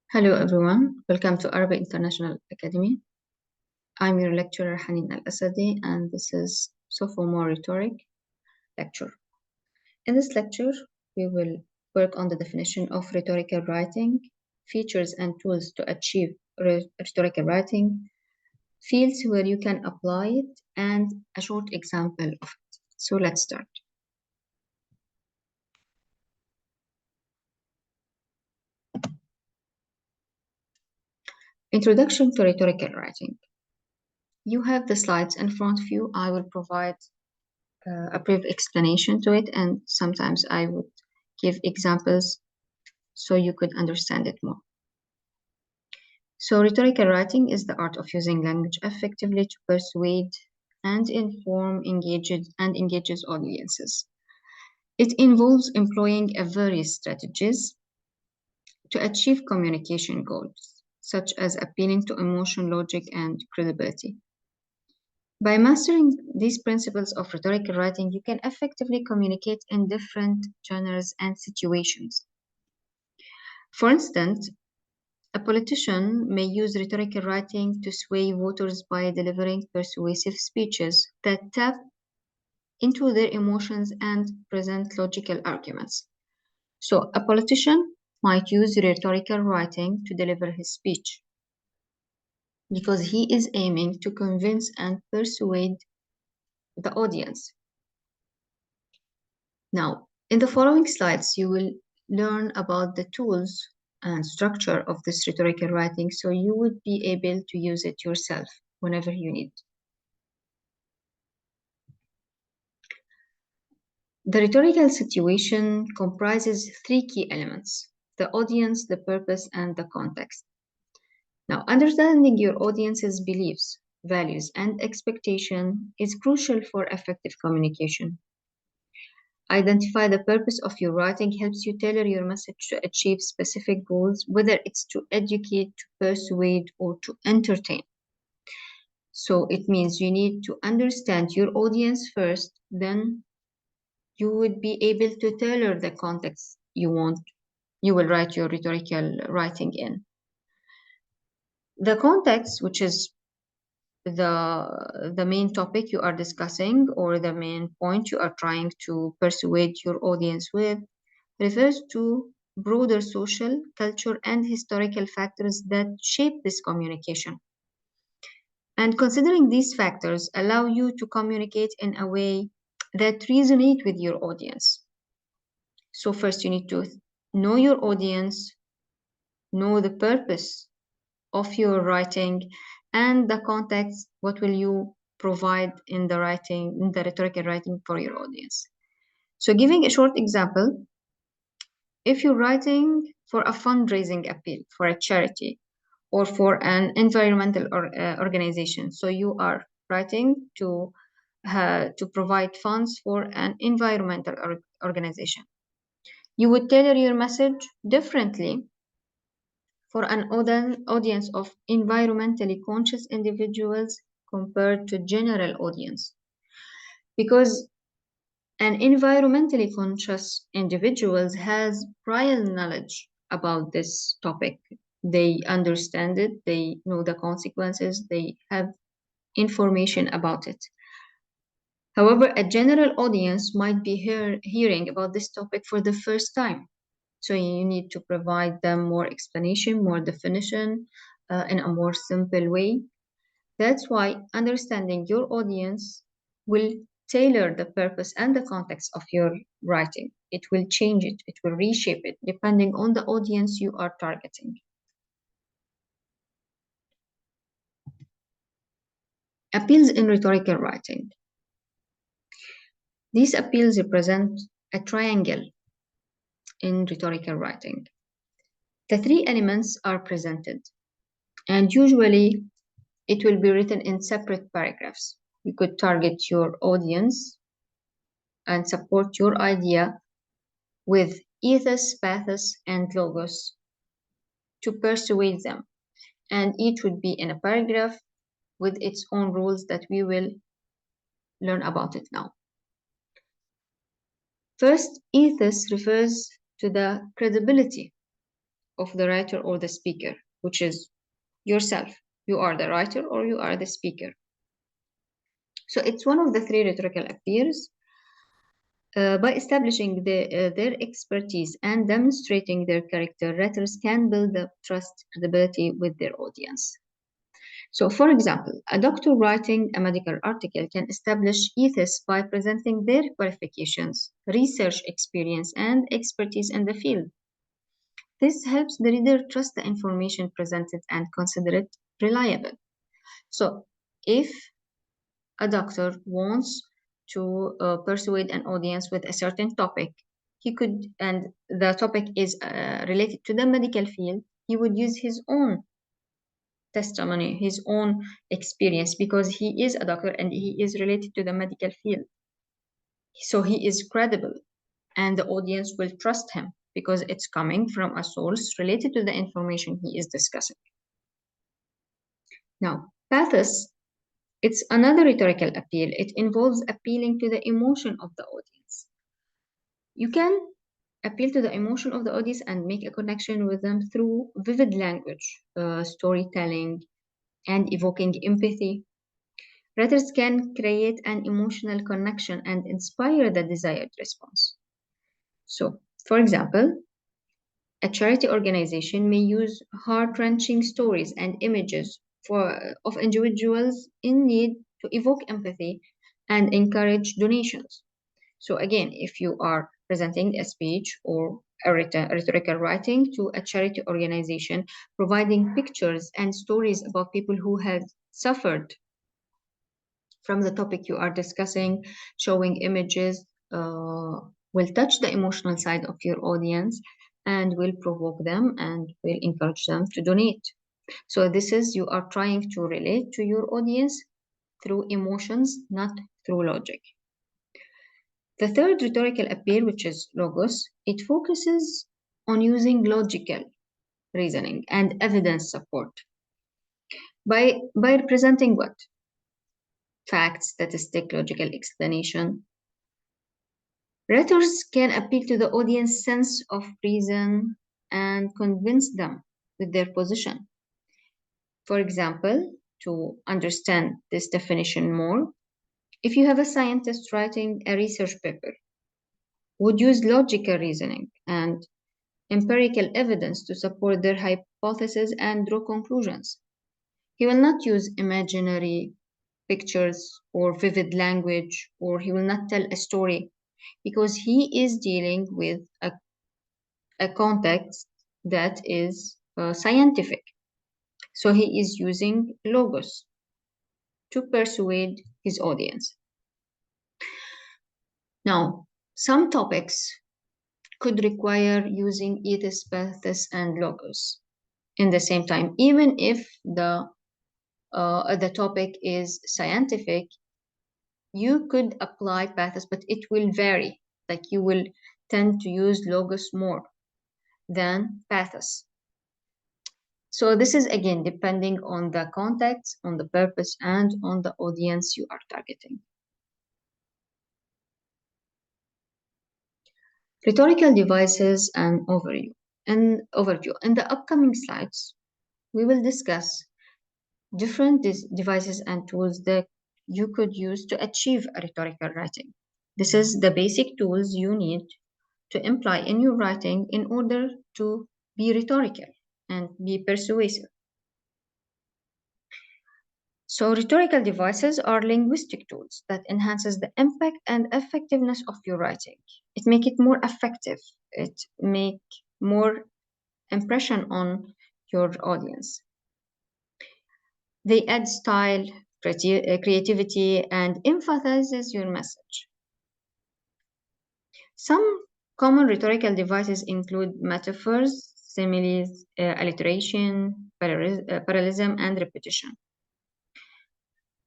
Hello everyone, welcome to Arabic International Academy. I'm your lecturer Hanin Al-Asadi and this is Sophomore Rhetoric lecture. In this lecture, we will work on the definition of rhetorical writing, features and tools to achieve rhetorical writing, fields where you can apply it, and a short example of it. So let's start. Introduction to rhetorical writing. You have the slides in front of you. I will provide a brief explanation to it, and sometimes I would give examples so you could understand it more. So rhetorical writing is the art of using language effectively to persuade and inform engages audiences. It involves employing various strategies to achieve communication goals, such as appealing to emotion, logic, and credibility. By mastering these principles of rhetorical writing, you can effectively communicate in different genres and situations. For instance, a politician may use rhetorical writing to sway voters by delivering persuasive speeches that tap into their emotions and present logical arguments. So, a politician might use rhetorical writing to deliver his speech because he is aiming to convince and persuade the audience. Now, in the following slides, you will learn about the tools and structure of this rhetorical writing so you would be able to use it yourself whenever you need. The rhetorical situation comprises three key elements: the audience, the purpose, and the context. Now, understanding your audience's beliefs, values, and expectation is crucial for effective communication. Identify the purpose of your writing helps you tailor your message to achieve specific goals, whether it's to educate, to persuade, or to entertain. So it means you need to understand your audience first, then you would be able to tailor the context you will write your rhetorical writing in. The context, which is the main topic you are discussing or the main point you are trying to persuade your audience with, refers to broader social, cultural, and historical factors that shape this communication. And considering these factors allow you to communicate in a way that resonates with your audience. So first you need to know your audience, know the purpose of your writing, and the context. What will you provide in the writing, in the rhetorical writing for your audience? So giving a short example, if you're writing for a fundraising appeal for a charity or for an environmental organization, so you are writing to provide funds for an environmental organization, you would tailor your message differently for an audience of environmentally conscious individuals compared to general audience. Because an environmentally conscious individuals has prior knowledge about this topic. They understand it, they know the consequences, they have information about it. However, a general audience might be hearing about this topic for the first time. So you need to provide them more explanation, more definition in a more simple way. That's why understanding your audience will tailor the purpose and the context of your writing. It will change it, it will reshape it, depending on the audience you are targeting. Appeals in rhetorical writing. These appeals represent a triangle in rhetorical writing. The three elements are presented, and usually it will be written in separate paragraphs. You could target your audience and support your idea with ethos, pathos, and logos to persuade them. And each would be in a paragraph with its own rules that we will learn about it now. First, ethos refers to the credibility of the writer or the speaker, which is yourself. You are the writer or you are the speaker. So it's one of the three rhetorical appeals. By establishing their expertise and demonstrating their character, writers can build up trust, credibility with their audience. So, for example, a doctor writing a medical article can establish ATHE by presenting their qualifications, research experience, and expertise in the field. This helps the reader trust the information presented and consider it reliable. So, if a doctor wants to persuade an audience with a certain topic, he could, and the topic is related to the medical field, he would use his own testimony, his own experience, because he is a doctor and he is related to the medical field. So he is credible and the audience will trust him because it's coming from a source related to the information he is discussing. Now, pathos, it's another rhetorical appeal. It involves appealing to the emotion of the audience. You can appeal to the emotion of the audience and make a connection with them through vivid language, storytelling, and evoking empathy. Writers can create an emotional connection and inspire the desired response. So, for example, a charity organization may use heart-wrenching stories and images of individuals in need to evoke empathy and encourage donations. So again, if you are presenting a speech or a rhetorical writing to a charity organization, providing pictures and stories about people who have suffered from the topic you are discussing, showing images, will touch the emotional side of your audience and will provoke them and will encourage them to donate. So this is, you are trying to relate to your audience through emotions, not through logic. The third rhetorical appeal, which is logos, it focuses on using logical reasoning and evidence support by representing what? Facts, statistic, logical explanation. Rhetors can appeal to the audience's sense of reason and convince them with their position. For example, to understand this definition more, if you have a scientist writing a research paper, would use logical reasoning and empirical evidence to support their hypothesis and draw conclusions. He will not use imaginary pictures or vivid language, or he will not tell a story, because he is dealing with a context that is scientific. So he is using logos to persuade his audience. Now, some topics could require using ATHE, pathos, and logos in the same time, even if the topic is scientific. You could apply pathos, but it will vary. Like you will tend to use logos more than pathos. So this is again depending on the context, on the purpose, and on the audience you are targeting. Rhetorical devices and overview. In the upcoming slides, we will discuss different devices and tools that you could use to achieve a rhetorical writing. This is the basic tools you need to imply in your writing in order to be rhetorical and be persuasive. So rhetorical devices are linguistic tools that enhances the impact and effectiveness of your writing. It makes it more effective. It make more impression on your audience. They add style, creativity, and emphasizes your message. Some common rhetorical devices include metaphors, similes, alliteration, parallelism, and repetition.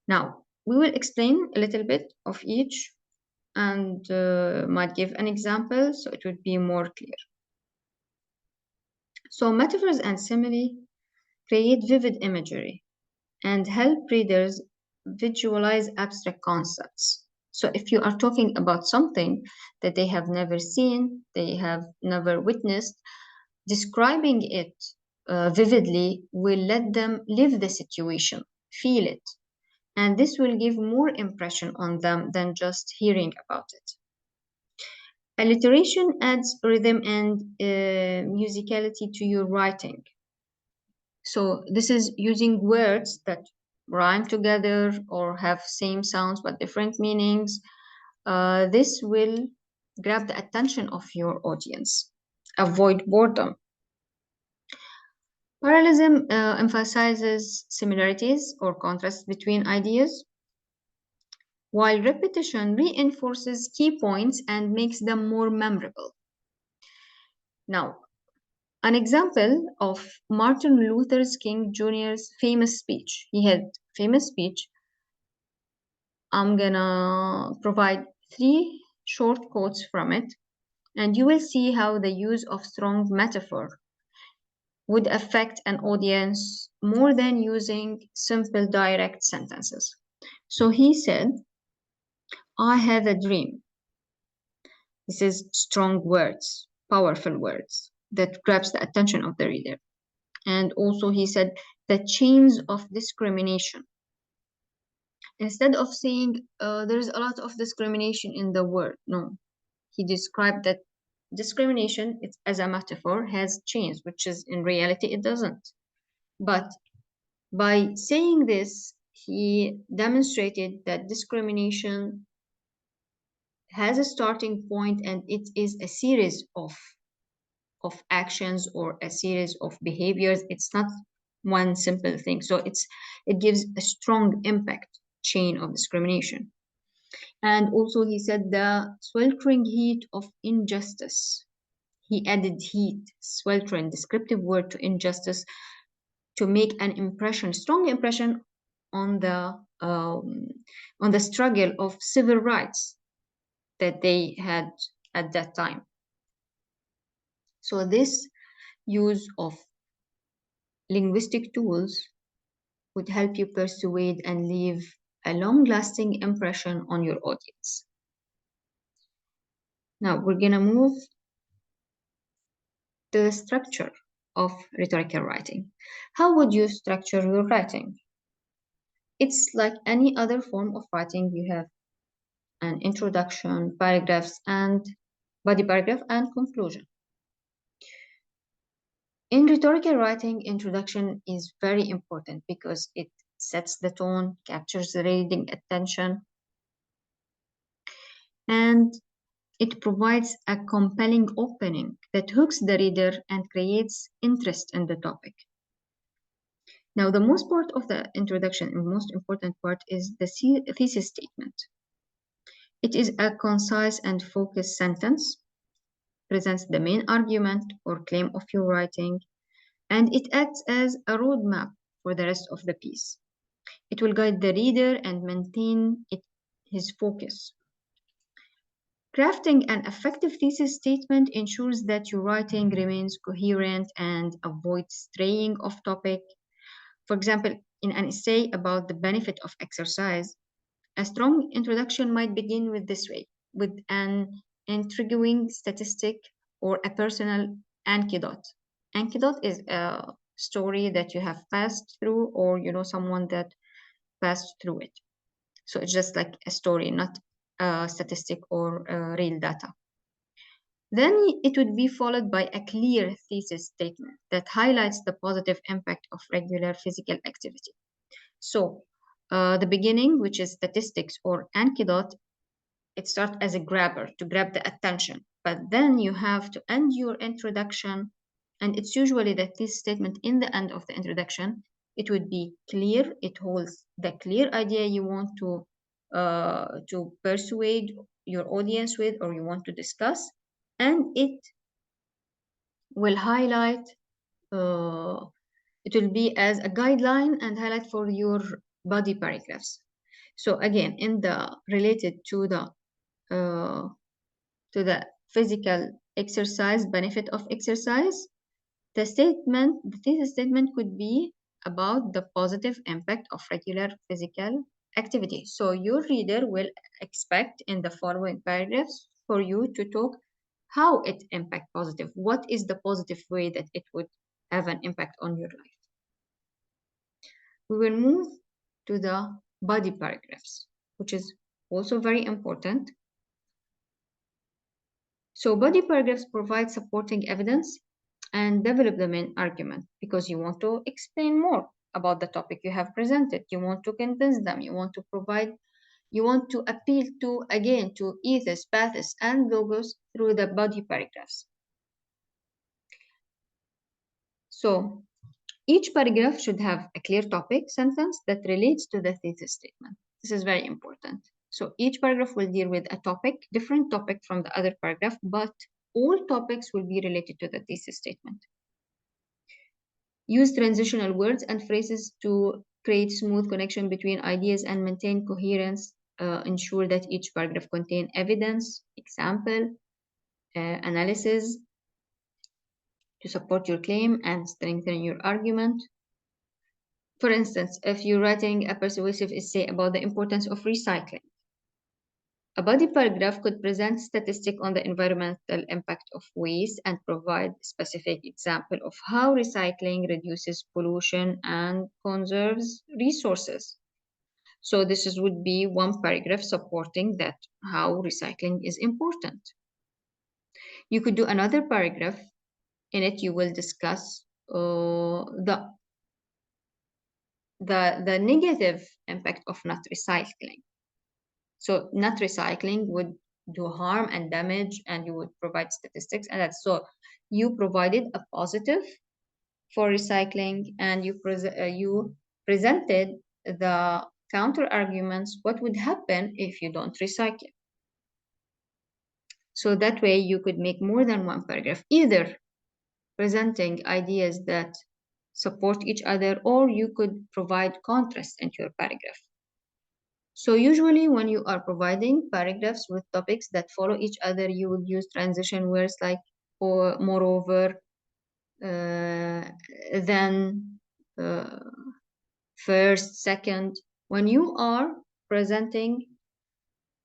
Now, we will explain a little bit of each and might give an example so it would be more clear. So metaphors and simile create vivid imagery and help readers visualize abstract concepts. So if you are talking about something that they have never seen, they have never witnessed, Describing it vividly will let them live the situation, feel it, and this will give more impression on them than just hearing about it. Alliteration adds rhythm and musicality to your writing. So this is using words that rhyme together or have same sounds but different meanings. This will grab the attention of your audience. Avoid boredom. Parallelism emphasizes similarities or contrasts between ideas, while repetition reinforces key points and makes them more memorable. Now, an example of Martin Luther King Jr.'s famous speech. He had a famous speech. I'm gonna provide 3 short quotes from it, and you will see how the use of strong metaphor would affect an audience more than using simple direct sentences. So he said, I have a dream. This is strong words, powerful words that grabs the attention of the reader. And also he said, the chains of discrimination. Instead of saying there is a lot of discrimination in the world, no. He described that discrimination, it's, as a metaphor, has chains, which is in reality it doesn't. But by saying this, he demonstrated that discrimination has a starting point and it is a series of actions or a series of behaviors. It's not one simple thing. So it gives a strong impact chain of discrimination. And also he said the sweltering heat of injustice. He added heat, sweltering, descriptive word to injustice to make an impression, strong impression on the struggle of civil rights that they had at that time. So this use of linguistic tools would help you persuade and leave a long-lasting impression on your audience. Now we're gonna move to the structure of rhetorical writing. How would you structure your writing? It's like any other form of writing. You have an introduction, paragraphs, and body paragraph and conclusion. In rhetorical writing, introduction is very important because it sets the tone, captures the reading attention, and it provides a compelling opening that hooks the reader and creates interest in the topic. Now, the most part of the introduction and most important part is the thesis statement. It is a concise and focused sentence, presents the main argument or claim of your writing, and it acts as a roadmap for the rest of the piece. It will guide the reader and maintain his focus. Crafting an effective thesis statement ensures that your writing remains coherent and avoids straying off topic. For example, in an essay about the benefit of exercise, a strong introduction might begin with this way, with an intriguing statistic or a personal anecdote. Anecdote is a story that you have passed through or you know someone that passed through it. So it's just like a story, not a statistic or real data. Then it would be followed by a clear thesis statement that highlights the positive impact of regular physical activity. So the beginning, which is statistics or anecdote, it starts as a grabber to grab the attention. But then you have to end your introduction, and it's usually the thesis statement in the end of the introduction. It would be clear. It holds the clear idea you want to persuade your audience with or you want to discuss, and it will highlight, it will be as a guideline and highlight for your body paragraphs. So again, in the related to the physical exercise, benefit of exercise, the thesis statement could be about the positive impact of regular physical activity. So your reader will expect in the following paragraphs for you to talk how it impacts positive. What is the positive way that it would have an impact on your life? We will move to the body paragraphs, which is also very important. So body paragraphs provide supporting evidence and develop the main argument because you want to explain more about the topic you have presented. You want to convince them. You want to provide, you want to appeal to, again, to ethos, pathos, and logos through the body paragraphs. So each paragraph should have a clear topic sentence that relates to the thesis statement. This is very important. So each paragraph will deal with a topic, different topic from the other paragraph, but all topics will be related to the thesis statement. Use transitional words and phrases to create smooth connection between ideas and maintain coherence. Ensure that each paragraph contains evidence, example, analysis to support your claim and strengthen your argument. For instance, if you're writing a persuasive essay about the importance of recycling, a body paragraph could present statistics on the environmental impact of waste and provide specific example of how recycling reduces pollution and conserves resources. So would be one paragraph supporting that how recycling is important. You could do another paragraph. In it, you will discuss the negative impact of not recycling. So not recycling would do harm and damage, and you would provide statistics, and that's so you provided a positive for recycling, and you presented the counter arguments, what would happen if you don't recycle. So that way you could make more than one paragraph, either presenting ideas that support each other, or you could provide contrast into your paragraph. So usually when you are providing paragraphs with topics that follow each other, you would use transition words like or, moreover, then, first, second. When you are presenting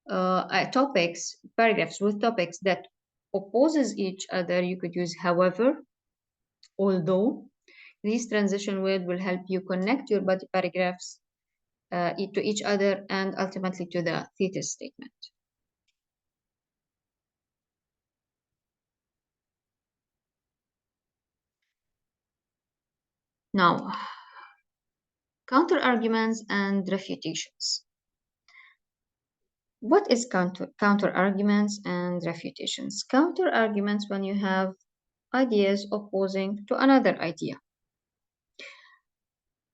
paragraphs with topics that opposes each other, you could use however, although. These transition words will help you connect your body paragraphs to each other and ultimately to the thesis statement. Now, counter-arguments and refutations. What is counter-arguments and refutations? Counter-arguments when you have ideas opposing to another idea.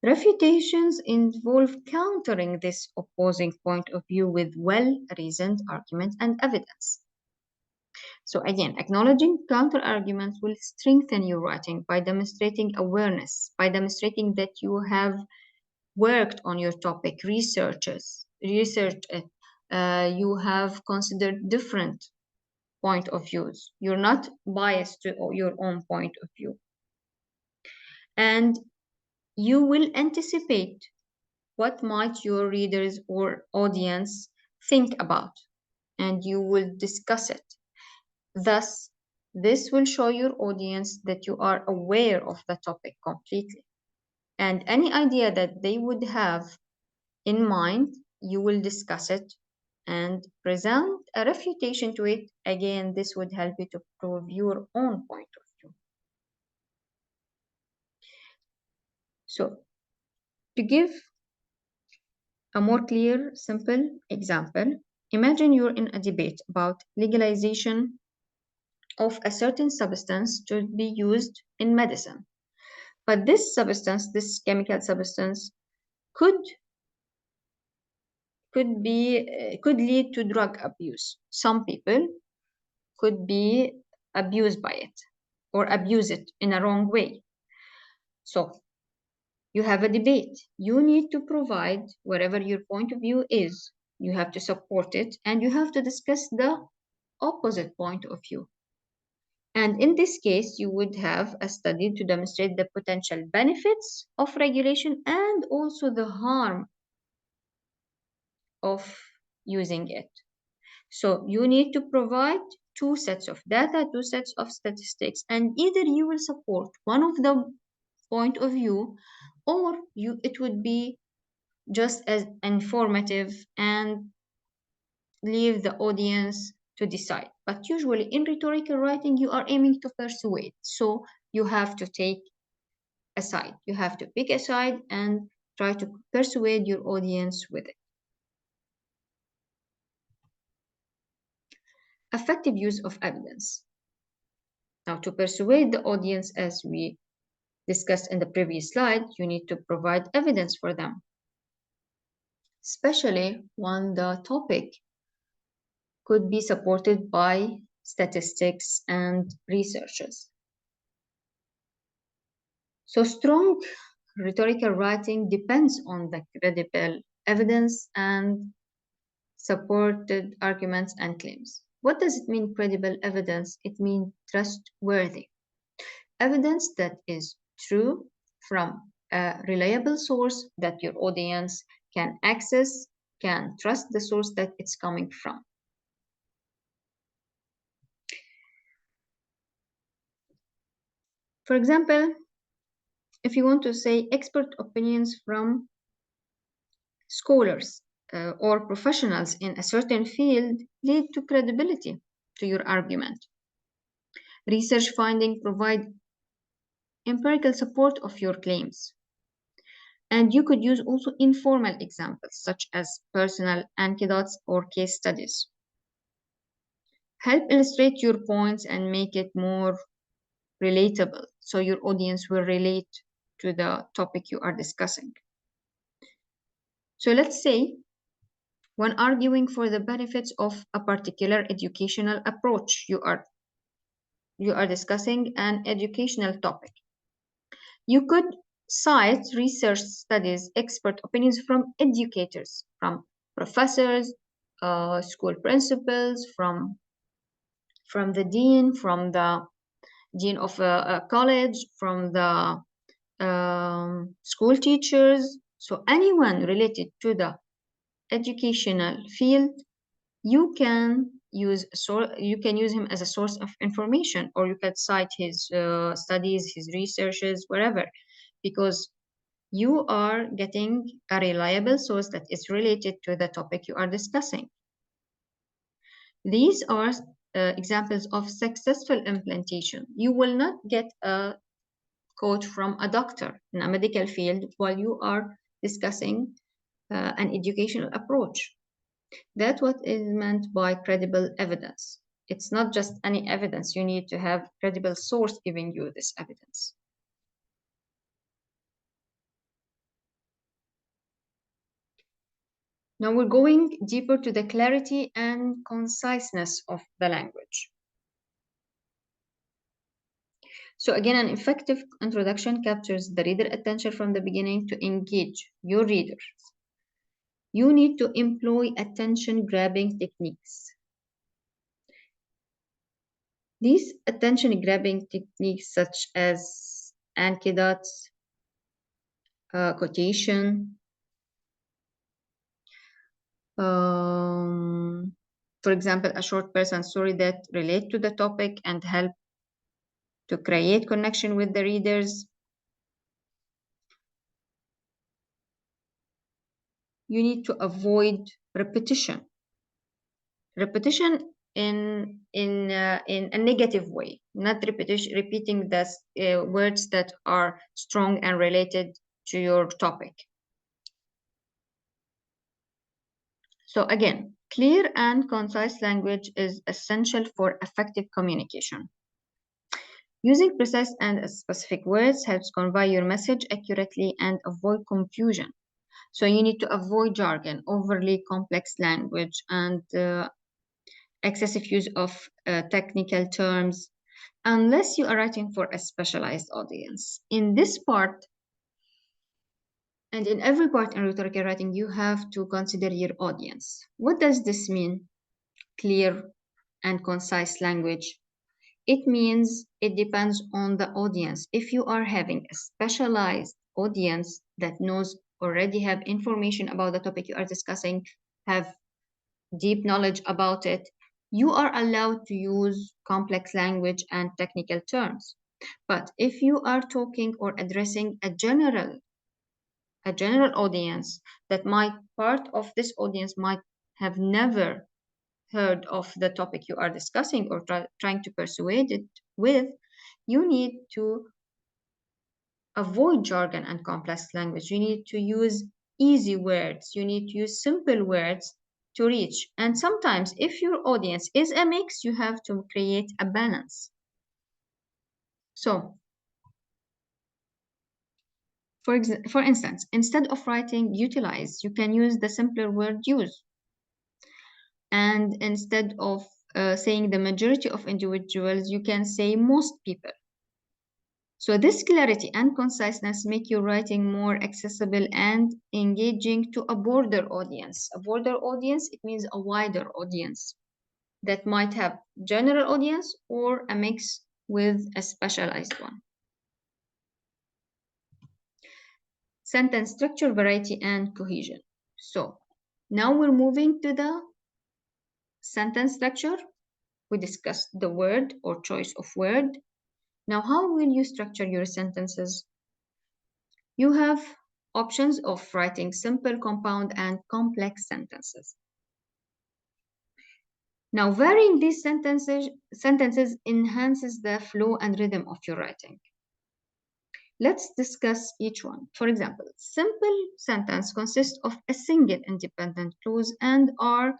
Refutations involve countering this opposing point of view with well-reasoned argument and evidence. So again, acknowledging counter-arguments will strengthen your writing by demonstrating awareness, by demonstrating that you have worked on your topic, researched it, you have considered different point of views. You're not biased to your own point of view. And you will anticipate what might your readers or audience think about, and you will discuss it. Thus, this will show your audience that you are aware of the topic completely. And any idea that they would have in mind, you will discuss it and present a refutation to it. Again, this would help you to prove your own point of view. So, to give a more clear, simple example, imagine you're in a debate about legalization of a certain substance to be used in medicine. But this substance, this chemical substance, could lead to drug abuse. Some people could be abused by it or abuse it in a wrong way. So you have a debate. You need to provide whatever your point of view is. You have to support it, and you have to discuss the opposite point of view. And in this case, you would have a study to demonstrate the potential benefits of regulation and also the harm of using it. So you need to provide 2 sets of data, 2 sets of statistics, and either you will support one of the point of view, or it would be just as informative and leave the audience to decide. But usually in rhetorical writing, you are aiming to persuade. So you have to take a side. You have to pick a side and try to persuade your audience with it. Effective use of evidence. Now, to persuade the audience, as we discussed in the previous slide, you need to provide evidence for them, especially when the topic could be supported by statistics and researches. So strong rhetorical writing depends on the credible evidence and supported arguments and claims. What does it mean, credible evidence? It means trustworthy. Evidence that is true from a reliable source that your audience can access, can trust the source that it's coming from. For example, if you want to say expert opinions from scholars or professionals in a certain field lead to credibility to your argument. Research findings provide empirical support of your claims. And you could use also informal examples such as personal anecdotes or case studies. Help illustrate your points and make it more relatable so your audience will relate to the topic you are discussing. So let's say when arguing for the benefits of a particular educational approach, you are discussing an educational topic. You could cite research studies, expert opinions from educators, from professors, school principals, from the dean, from the dean of a college, from the school teachers. So anyone related to the educational field, you can use him as a source of information, or you can cite his studies, his researches, wherever, because you are getting a reliable source that is related to the topic you are discussing. These are examples of successful implementation. You will not get a quote from a doctor in a medical field while you are discussing an educational approach. That's what is meant by credible evidence. It's not just any evidence. You need to have credible source giving you this evidence. Now we're going deeper to the clarity and conciseness of the language. So again, an effective introduction captures the reader attention from the beginning to engage your readers. You need to employ attention-grabbing techniques. These attention-grabbing techniques such as anecdotes, quotation, for example, a short person story that relate to the topic and help to create connection with the readers. You need to avoid repetition. Repetition in a negative way, not repeating the words that are strong and related to your topic. So again, clear and concise language is essential for effective communication. Using precise and specific words helps convey your message accurately and avoid confusion. So you need to avoid jargon, overly complex language, and excessive use of technical terms, unless you are writing for a specialized audience. In this part, and in every part in rhetorical writing, you have to consider your audience. What does this mean? Clear and concise language. It means it depends on the audience. If you are having a specialized audience that already have information about the topic you are discussing, have deep knowledge about it, you are allowed to use complex language and technical terms. But if you are talking or addressing a general audience that part of this audience might have never heard of the topic you are discussing or trying to persuade it with, you need to avoid jargon and complex language. You need to use easy words. You need to use simple words to reach. And sometimes, if your audience is a mix, you have to create a balance. So, for instance, instead of writing utilize, you can use the simpler word use. And instead of saying the majority of individuals, you can say most people. So this clarity and conciseness make your writing more accessible and engaging to a broader audience. A broader audience, it means a wider audience that might have general audience or a mix with a specialized one. Sentence structure, variety, and cohesion. So now we're moving to the sentence structure. We discussed the word or choice of word. Now, how will you structure your sentences? You have options of writing simple, compound, and complex sentences. Now, varying these sentences enhances the flow and rhythm of your writing. Let's discuss each one. For example, simple sentence consists of a single independent clause and are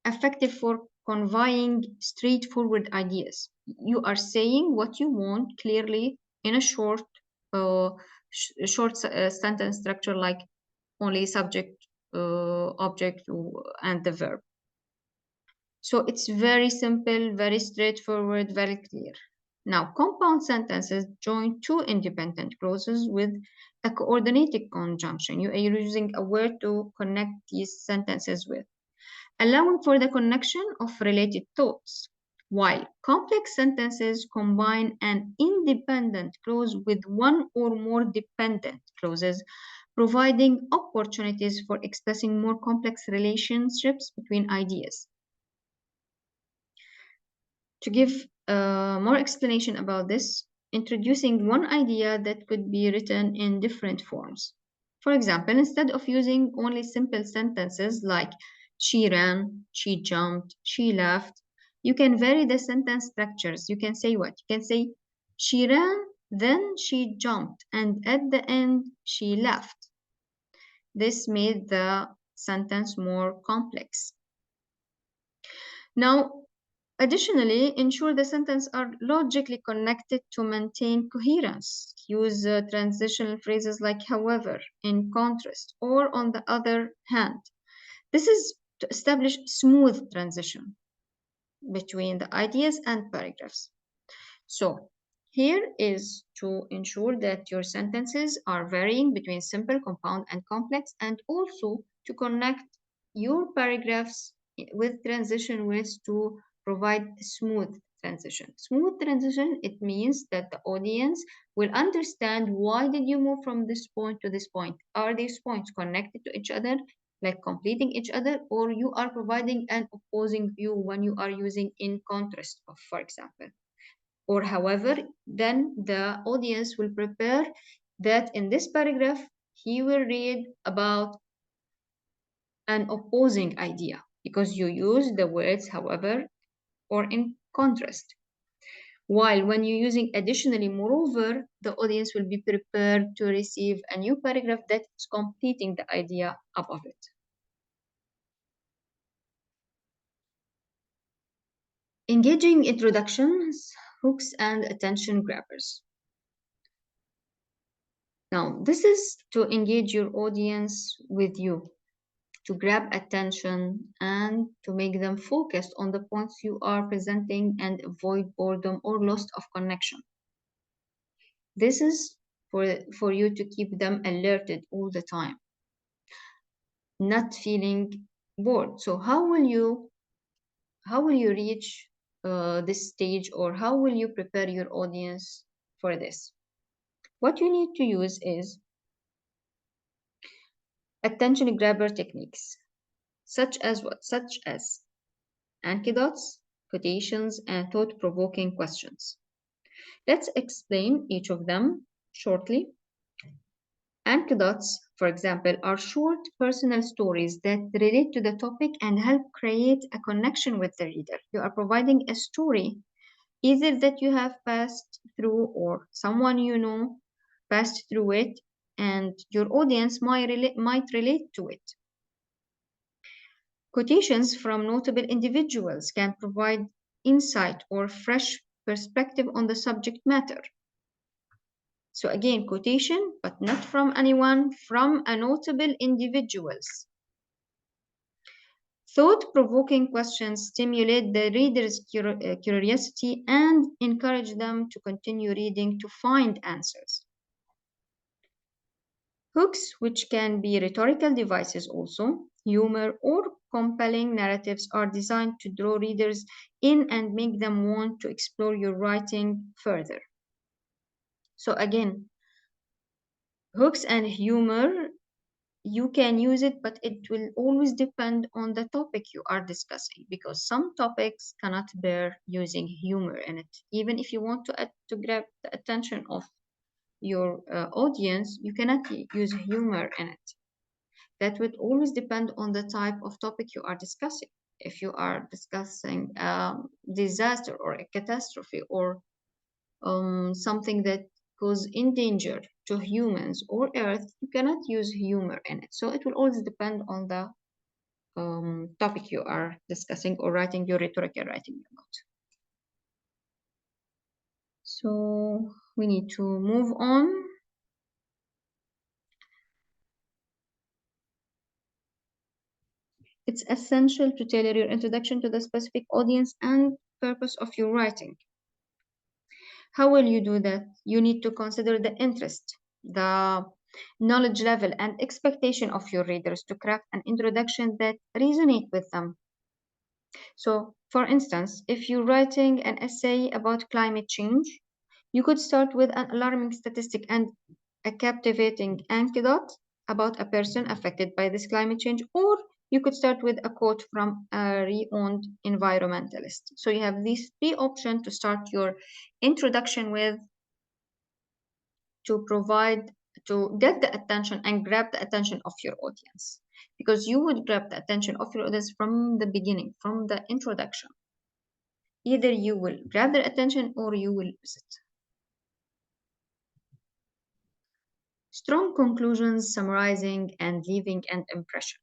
effective for conveying straightforward ideas. You are saying what you want clearly in a short sentence structure, like only subject, object, and the verb. So it's very simple, very straightforward, very clear. Now, compound sentences join two independent clauses with a coordinated conjunction. You are using a word to connect these sentences with, allowing for the connection of related thoughts, while complex sentences combine an independent clause with one or more dependent clauses, providing opportunities for expressing more complex relationships between ideas. To give more explanation about this, introducing one idea that could be written in different forms. For example, instead of using only simple sentences like she ran, she jumped, she laughed, you can vary the sentence structures. You can say what? You can say she ran, then she jumped, and at the end she laughed. This made the sentence more complex. Now, additionally, ensure the sentences are logically connected to maintain coherence. Use transitional phrases like however, in contrast, or on the other hand. This is to establish smooth transition between the ideas and paragraphs. So here is to ensure that your sentences are varying between simple, compound, and complex, and also to connect your paragraphs with transition words to provide smooth transition. Smooth transition, it means that the audience will understand why did you move from this point to this point. Are these points connected to each other, like completing each other, or you are providing an opposing view when you are using in contrast of, for example. Or however, then the audience will prepare that in this paragraph, he will read about an opposing idea because you use the words however or in contrast. While when you're using additionally, moreover, the audience will be prepared to receive a new paragraph that is completing the idea above it. Engaging introductions, hooks, and attention grabbers. Now, this is to engage your audience with you, to grab attention and to make them focused on the points you are presenting and avoid boredom or loss of connection. This is for you to keep them alerted all the time, not feeling bored. So how will you reach this stage, or how will you prepare your audience for this? What you need to use is attention grabber techniques. such as what? Such as anecdotes, quotations, and thought-provoking questions. Let's explain each of them shortly. Anecdotes, for example, are short personal stories that relate to the topic and help create a connection with the reader. You are providing a story either that you have passed through or someone you know passed through it, and your audience might relate to it. Quotations from notable individuals can provide insight or fresh perspective on the subject matter. So again, quotation, but not from anyone, from a notable individuals. Thought-provoking questions stimulate the reader's curiosity and encourage them to continue reading to find answers. Hooks, which can be rhetorical devices also, humor or compelling narratives, are designed to draw readers in and make them want to explore your writing further. So again, hooks and humor, you can use it, but it will always depend on the topic you are discussing, because some topics cannot bear using humor in it. Even if you want to grab the attention of your audience, you cannot use humor in it. That would always depend on the type of topic you are discussing. If you are discussing disaster or a catastrophe or something that goes in danger to humans or Earth, you cannot use humor in it. So it will always depend on the topic you are discussing or writing your rhetorical writing about. So we need to move on. It's essential to tailor your introduction to the specific audience and purpose of your writing. How will you do that? You need to consider the interest, the knowledge level, and expectation of your readers to craft an introduction that resonates with them. So, for instance, if you're writing an essay about climate change, you could start with an alarming statistic and a captivating anecdote about a person affected by this climate change, or you could start with a quote from a renowned environmentalist. So you have these three options to start your introduction with, to get the attention and grab the attention of your audience, because you would grab the attention of your audience from the beginning, from the introduction. Either you will grab their attention or you will lose it. Strong conclusions, summarizing and leaving an impression.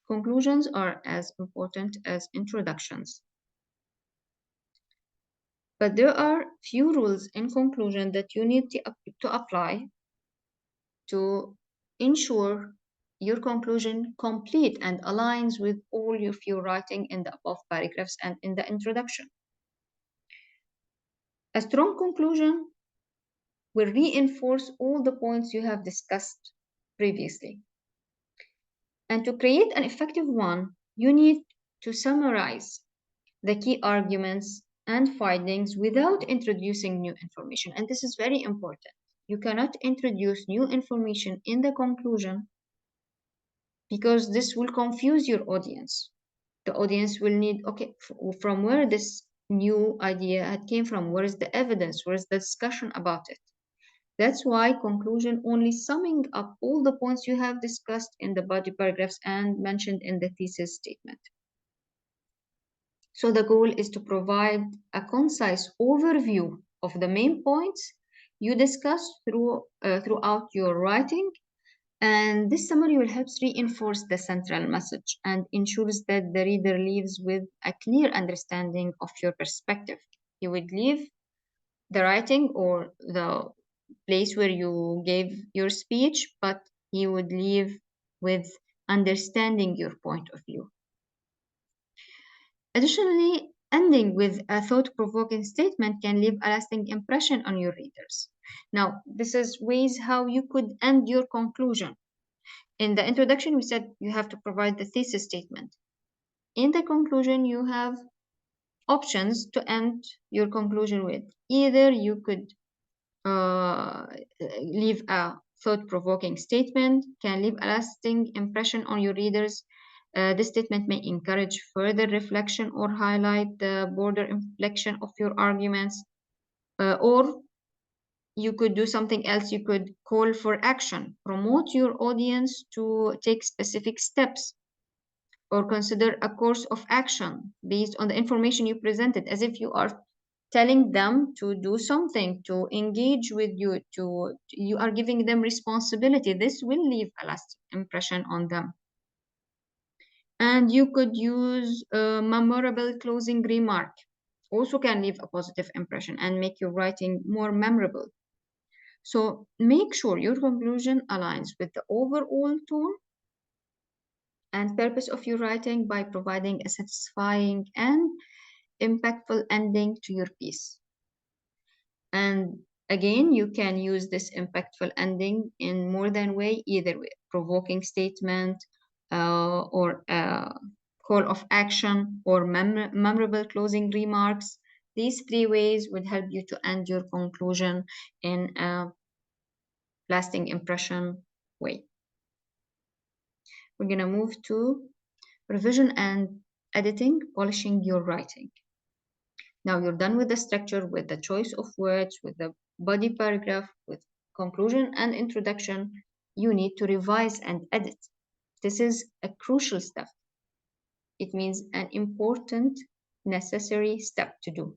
Conclusions are as important as introductions. But there are few rules in conclusion that you need to apply to ensure your conclusion complete and aligns with all of your writing in the above paragraphs and in the introduction. A strong conclusion will reinforce all the points you have discussed previously. And to create an effective one, you need to summarize the key arguments and findings without introducing new information. And this is very important. You cannot introduce new information in the conclusion, because this will confuse your audience. The audience will need, okay, from where this new idea came from, where is the evidence, where is the discussion about it? That's why conclusion only summing up all the points you have discussed in the body paragraphs and mentioned in the thesis statement. So the goal is to provide a concise overview of the main points you discussed throughout your writing, and this summary will help reinforce the central message and ensures that the reader leaves with a clear understanding of your perspective. You would leave the writing or the place where you gave your speech, but he would leave with understanding your point of view. Additionally, ending with a thought-provoking statement can leave a lasting impression on your readers. Now, this is ways how you could end your conclusion. In the introduction, we said you have to provide the thesis statement. In the conclusion, you have options to end your conclusion with. Either you could leave a thought-provoking statement, can leave a lasting impression on your readers, This statement may encourage further reflection or highlight the broader inflection of your arguments, or you could do something else. You could call for action, promote your audience to take specific steps, or consider a course of action based on the information you presented, as if you are telling them to do something, to engage with you, you are giving them responsibility. This will leave a lasting impression on them. And you could use a memorable closing remark, also can leave a positive impression and make your writing more memorable. So make sure your conclusion aligns with the overall tone and purpose of your writing by providing a satisfying and impactful ending to your piece. And again, you can use this impactful ending in more than way, either with provoking statement or call of action or memorable closing remarks. These three ways would help you to end your conclusion in a lasting impression way. We're gonna move to revision and editing, polishing your writing. Now you're done with the structure, with the choice of words, with the body paragraph, with conclusion and introduction. You need to revise and edit. This is a crucial step. It means an important, necessary step to do.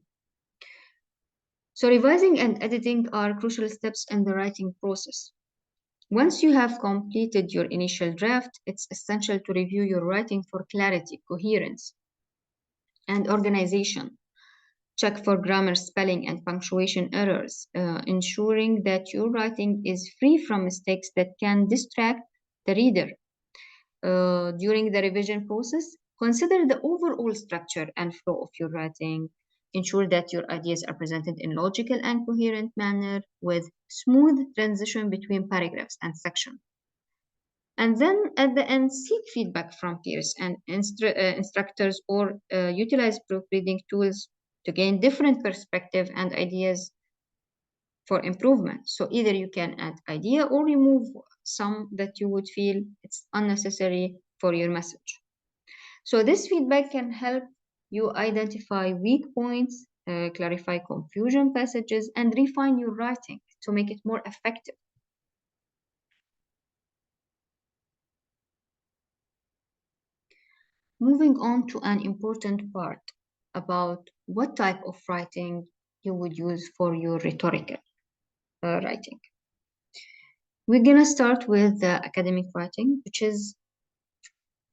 So revising and editing are crucial steps in the writing process. Once you have completed your initial draft, it's essential to review your writing for clarity, coherence, and organization. Check for grammar, spelling, and punctuation errors, ensuring that your writing is free from mistakes that can distract the reader. During the revision process, consider the overall structure and flow of your writing. Ensure that your ideas are presented in logical and coherent manner with smooth transition between paragraphs and sections. And then at the end, seek feedback from peers and instructors, or utilize proofreading tools to gain different perspective and ideas for improvement. So either you can add idea or remove some that you would feel it's unnecessary for your message. So this feedback can help you identify weak points, clarify confusion passages, and refine your writing to make it more effective. Moving on to an important part about what type of writing you would use for your rhetorical writing. We're gonna start with the academic writing, which is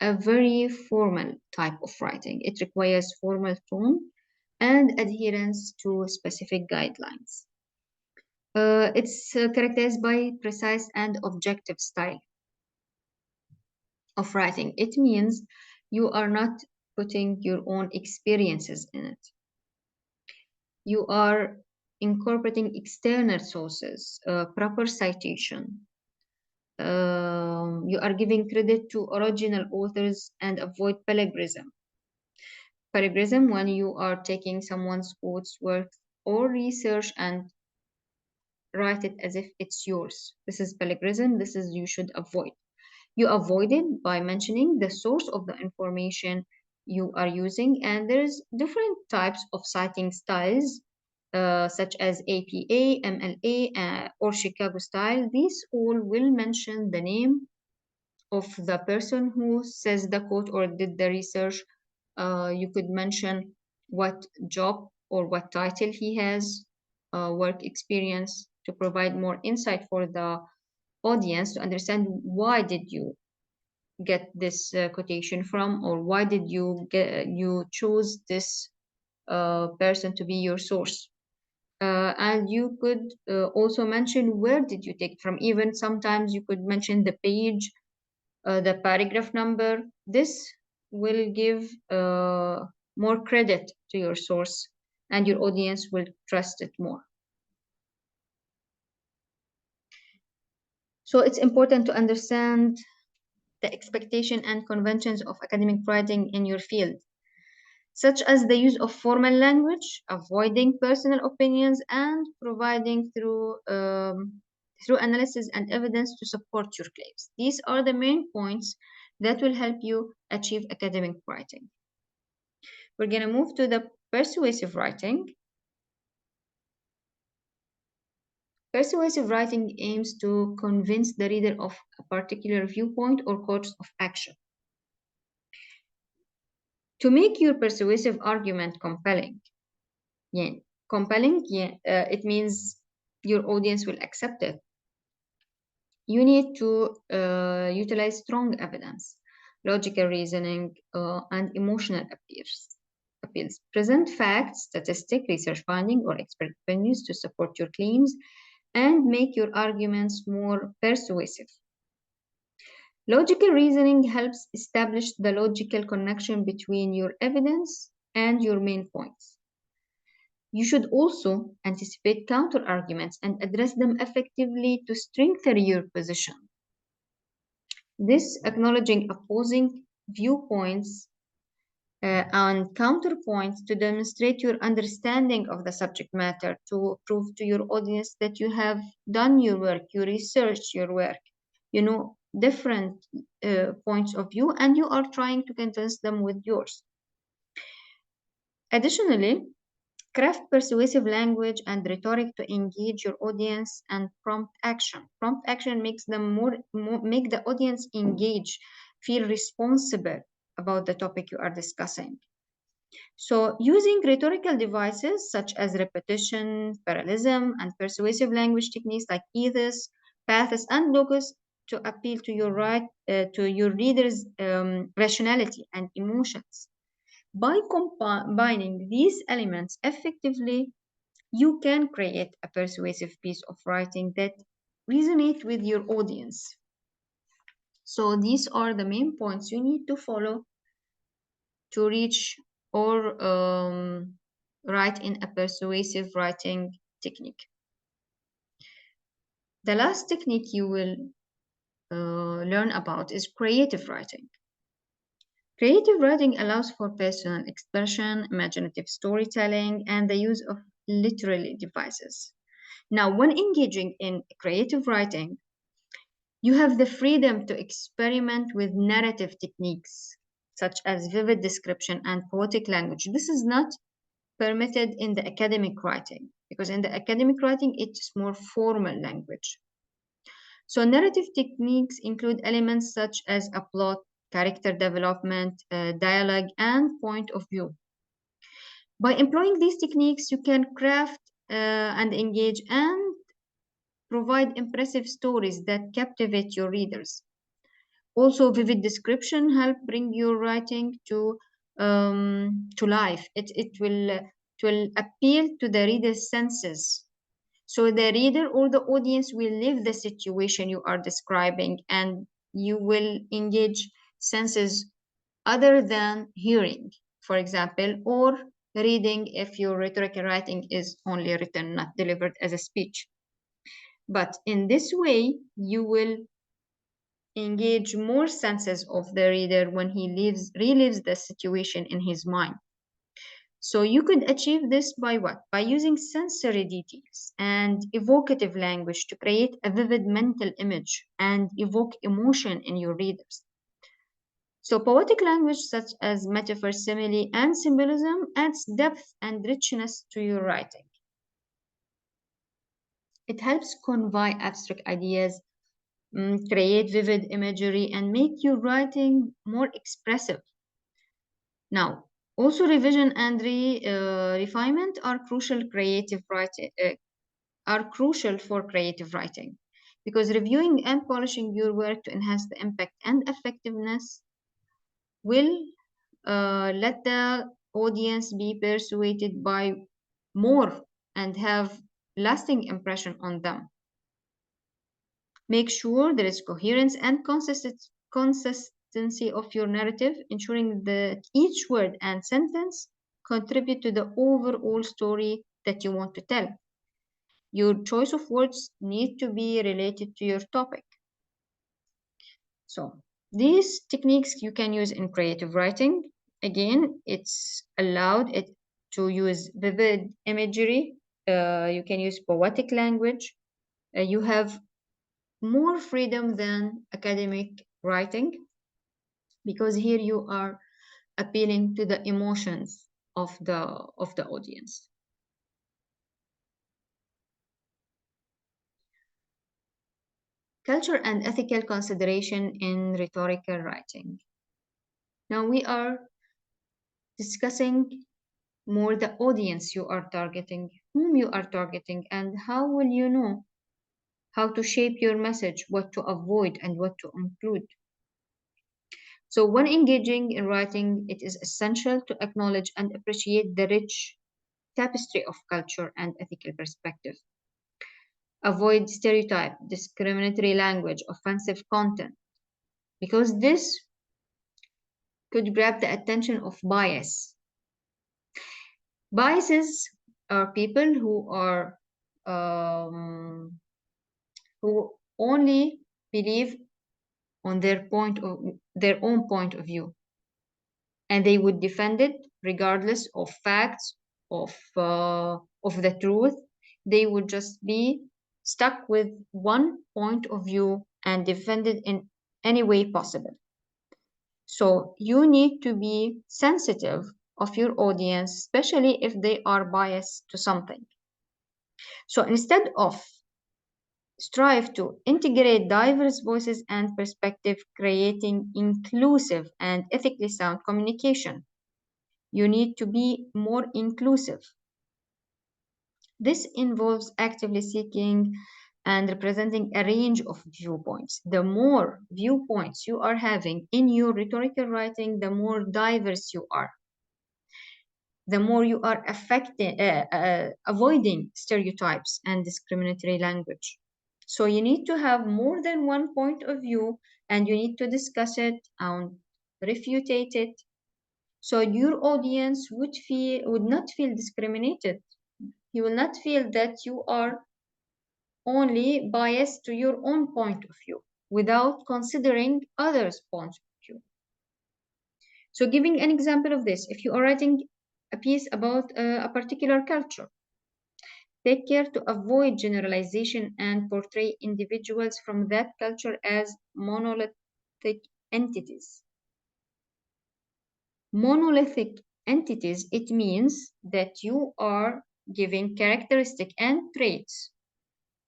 a very formal type of writing. It requires formal tone and adherence to specific guidelines. It's characterized by precise and objective style of writing. It means you are not putting your own experiences in it. You are incorporating external sources, proper citation. You are giving credit to original authors and avoid plagiarism. Plagiarism, when you are taking someone's quotes, work, or research and write it as if it's yours. This is plagiarism. This is you should avoid. You avoid it by mentioning the source of the information you are using, and there's different types of citing styles, such as APA, MLA, or Chicago style. These all will mention the name of the person who says the quote or did the research. You could mention what job or what title he has, work experience, to provide more insight for the audience to understand why did you get this quotation from, or why did you choose this person to be your source. And you could also mention where did you take it from. Even sometimes you could mention the page, the paragraph number. This will give more credit to your source, and your audience will trust it more. So it's important to understand the expectation and conventions of academic writing in your field, such as the use of formal language, avoiding personal opinions, and providing through analysis and evidence to support your claims. These are the main points that will help you achieve academic writing. We're going to move to the persuasive writing. Persuasive writing aims to convince the reader of a particular viewpoint or course of action. To make your persuasive argument compelling, it means your audience will accept it. You need to utilize strong evidence, logical reasoning, and emotional appeals. Present facts, statistic, research finding, or expert opinions to support your claims and make your arguments more persuasive. Logical reasoning helps establish the logical connection between your evidence and your main points. You should also anticipate counter-arguments and address them effectively to strengthen your position. This acknowledging opposing viewpoints and counterpoints to demonstrate your understanding of the subject matter, to prove to your audience that you have done your work, you researched your work, you know different points of view, and you are trying to convince them with yours. Additionally, craft persuasive language and rhetoric to engage your audience and prompt action. Prompt action makes them make the audience engage, feel responsible about the topic you are discussing. So using rhetorical devices such as repetition, parallelism, and persuasive language techniques like ATHE, pathos, and logos to appeal to your readers' rationality and emotions. By combining these elements effectively, you can create a persuasive piece of writing that resonates with your audience. So these are the main points you need to follow to reach or write in a persuasive writing technique. The last technique you will learn about is creative writing. Creative writing allows for personal expression, imaginative storytelling, and the use of literary devices. Now, when engaging in creative writing, you have the freedom to experiment with narrative techniques, such as vivid description and poetic language. This is not permitted in the academic writing, because in the academic writing, it's more formal language. So narrative techniques include elements such as a plot, character development, dialogue, and point of view. By employing these techniques, you can craft and engage and provide impressive stories that captivate your readers. Also, vivid description help bring your writing to life. It will appeal to the reader's senses. So the reader or the audience will live the situation you are describing, and you will engage senses other than hearing, for example, or reading if your rhetorical writing is only written, not delivered as a speech. But in this way, you will engage more senses of the reader when he relives the situation in his mind. So you could achieve this by what? By using sensory details and evocative language to create a vivid mental image and evoke emotion in your readers. So poetic language such as metaphor, simile, and symbolism adds depth and richness to your writing. It helps convey abstract ideas, create vivid imagery, and make your writing more expressive. Now, also revision and refinement are crucial for creative writing, because reviewing and polishing your work to enhance the impact and effectiveness will let the audience be persuaded by more and have lasting impression on them. Make sure there is coherence and consistency of your narrative, ensuring that each word and sentence contribute to the overall story that you want to tell. Your choice of words need to be related to your topic. So these techniques you can use in creative writing. Again, it's allowed to use vivid imagery. You can use poetic language. You have more freedom than academic writing. because here you are appealing to the emotions of the audience. Culture and ethical consideration in rhetorical writing. Now we are discussing more the audience you are targeting, whom you are targeting, and how will you know how to shape your message, what to avoid and what to include. So when engaging in writing, it is essential to acknowledge and appreciate the rich tapestry of culture and ethical perspective. Avoid stereotype, discriminatory language, offensive content, because this could grab the attention of bias. Biases are people who are who only believe on their own point of view, and they would defend it regardless of facts, of the truth. They would just be stuck with one point of view and defend it in any way possible. So you need to be sensitive of your audience, especially if they are biased to something. So instead of strive to integrate diverse voices and perspectives, creating inclusive and ethically sound communication. You need to be more inclusive. This involves actively seeking and representing a range of viewpoints. The more viewpoints you are having in your rhetorical writing, the more diverse you are. The more you are avoiding stereotypes and discriminatory language. So you need to have more than one point of view, and you need to discuss it and refutate it. So your audience would not feel discriminated. You will not feel that you are only biased to your own point of view without considering others' points of view. So giving an example of this, if you are writing a piece about a particular culture, take care to avoid generalization and portray individuals from that culture as monolithic entities. Monolithic entities, it means that you are giving characteristics and traits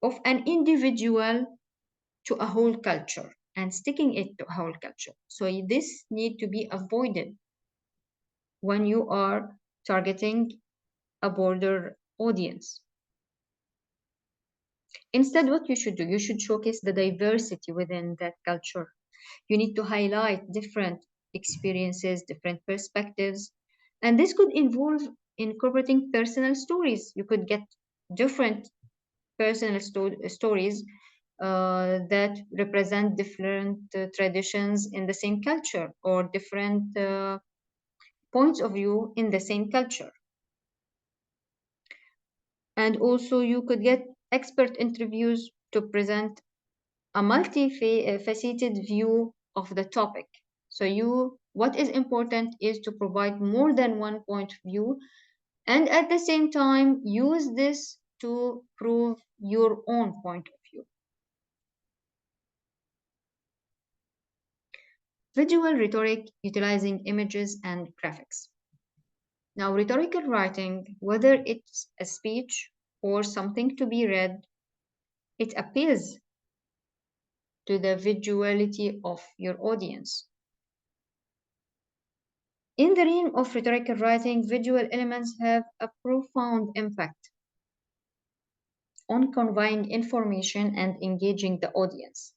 of an individual to a whole culture and sticking it to a whole culture. So this need to be avoided when you are targeting a broader audience. Instead, what you should do, you should showcase the diversity within that culture. You need to highlight different experiences, different perspectives, and this could involve incorporating personal stories. You could get different personal stories that represent different traditions in the same culture or different points of view in the same culture. And also you could get expert interviews to present a multifaceted view of the topic. So what is important is to provide more than one point of view, and at the same time use this to prove your own point of view. Visual rhetoric utilizing images and graphics. Now, rhetorical writing, whether it's a speech or something to be read, it appeals to the visuality of your audience. In the realm of rhetorical writing, visual elements have a profound impact on conveying information and engaging the audience.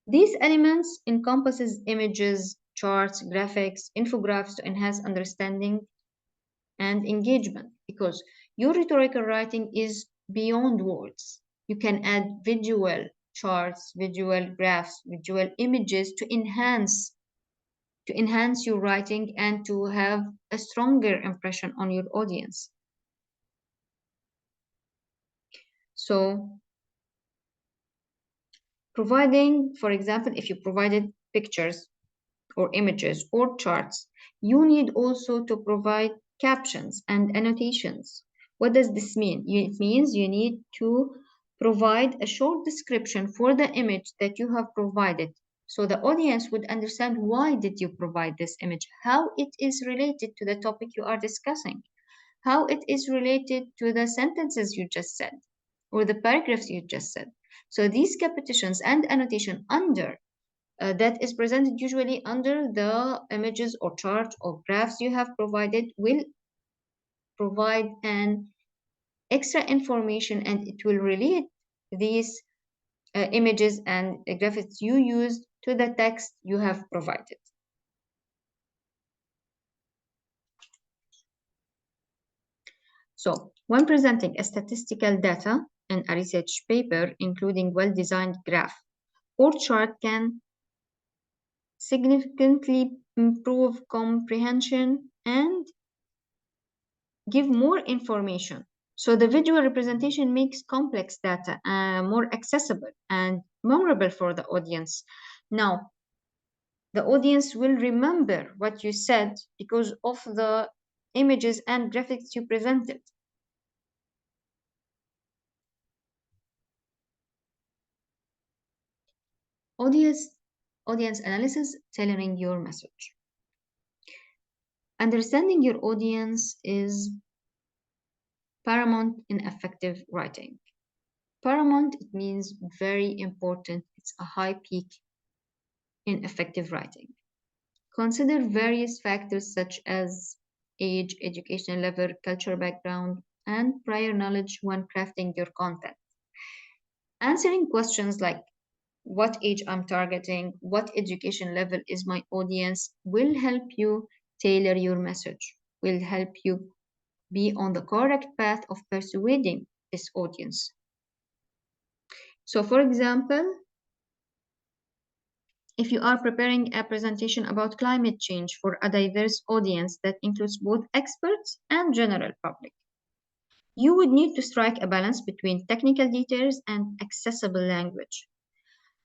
These elements encompasses images, charts, graphics, infographics to enhance understanding and engagement, because your rhetorical writing is beyond words. You can add visual charts, visual graphs, visual images to enhance your writing and to have a stronger impression on your audience. So providing, for example, if you provided pictures or images or charts, you need also to provide captions and annotations. What does this mean? It means you need to provide a short description for the image that you have provided So the audience would understand why did you provide this image, how it is related to the topic you are discussing, how it is related to the sentences you just said or the paragraphs you just said. So these capitulations and annotation under that is presented usually under the images or charts or graphs you have provided will provide an extra information, and it will relate these images and graphics you used to the text you have provided. So when presenting a statistical data in a research paper, including well-designed graph or chart can significantly improve comprehension and give more information. So the visual representation makes complex data more accessible and memorable for the audience. Now, the audience will remember what you said because of the images and graphics you presented. Audience analysis, tailoring your message. Understanding your audience is paramount in effective writing. Paramount, it means very important. It's a high peak in effective writing. Consider various factors such as age, educational level, cultural background, and prior knowledge when crafting your content. Answering questions like what age I'm targeting, what education level is my audience will help you tailor your message, will help you be on the correct path of persuading this audience. So for example, if you are preparing a presentation about climate change for a diverse audience that includes both experts and general public, you would need to strike a balance between technical details and accessible language.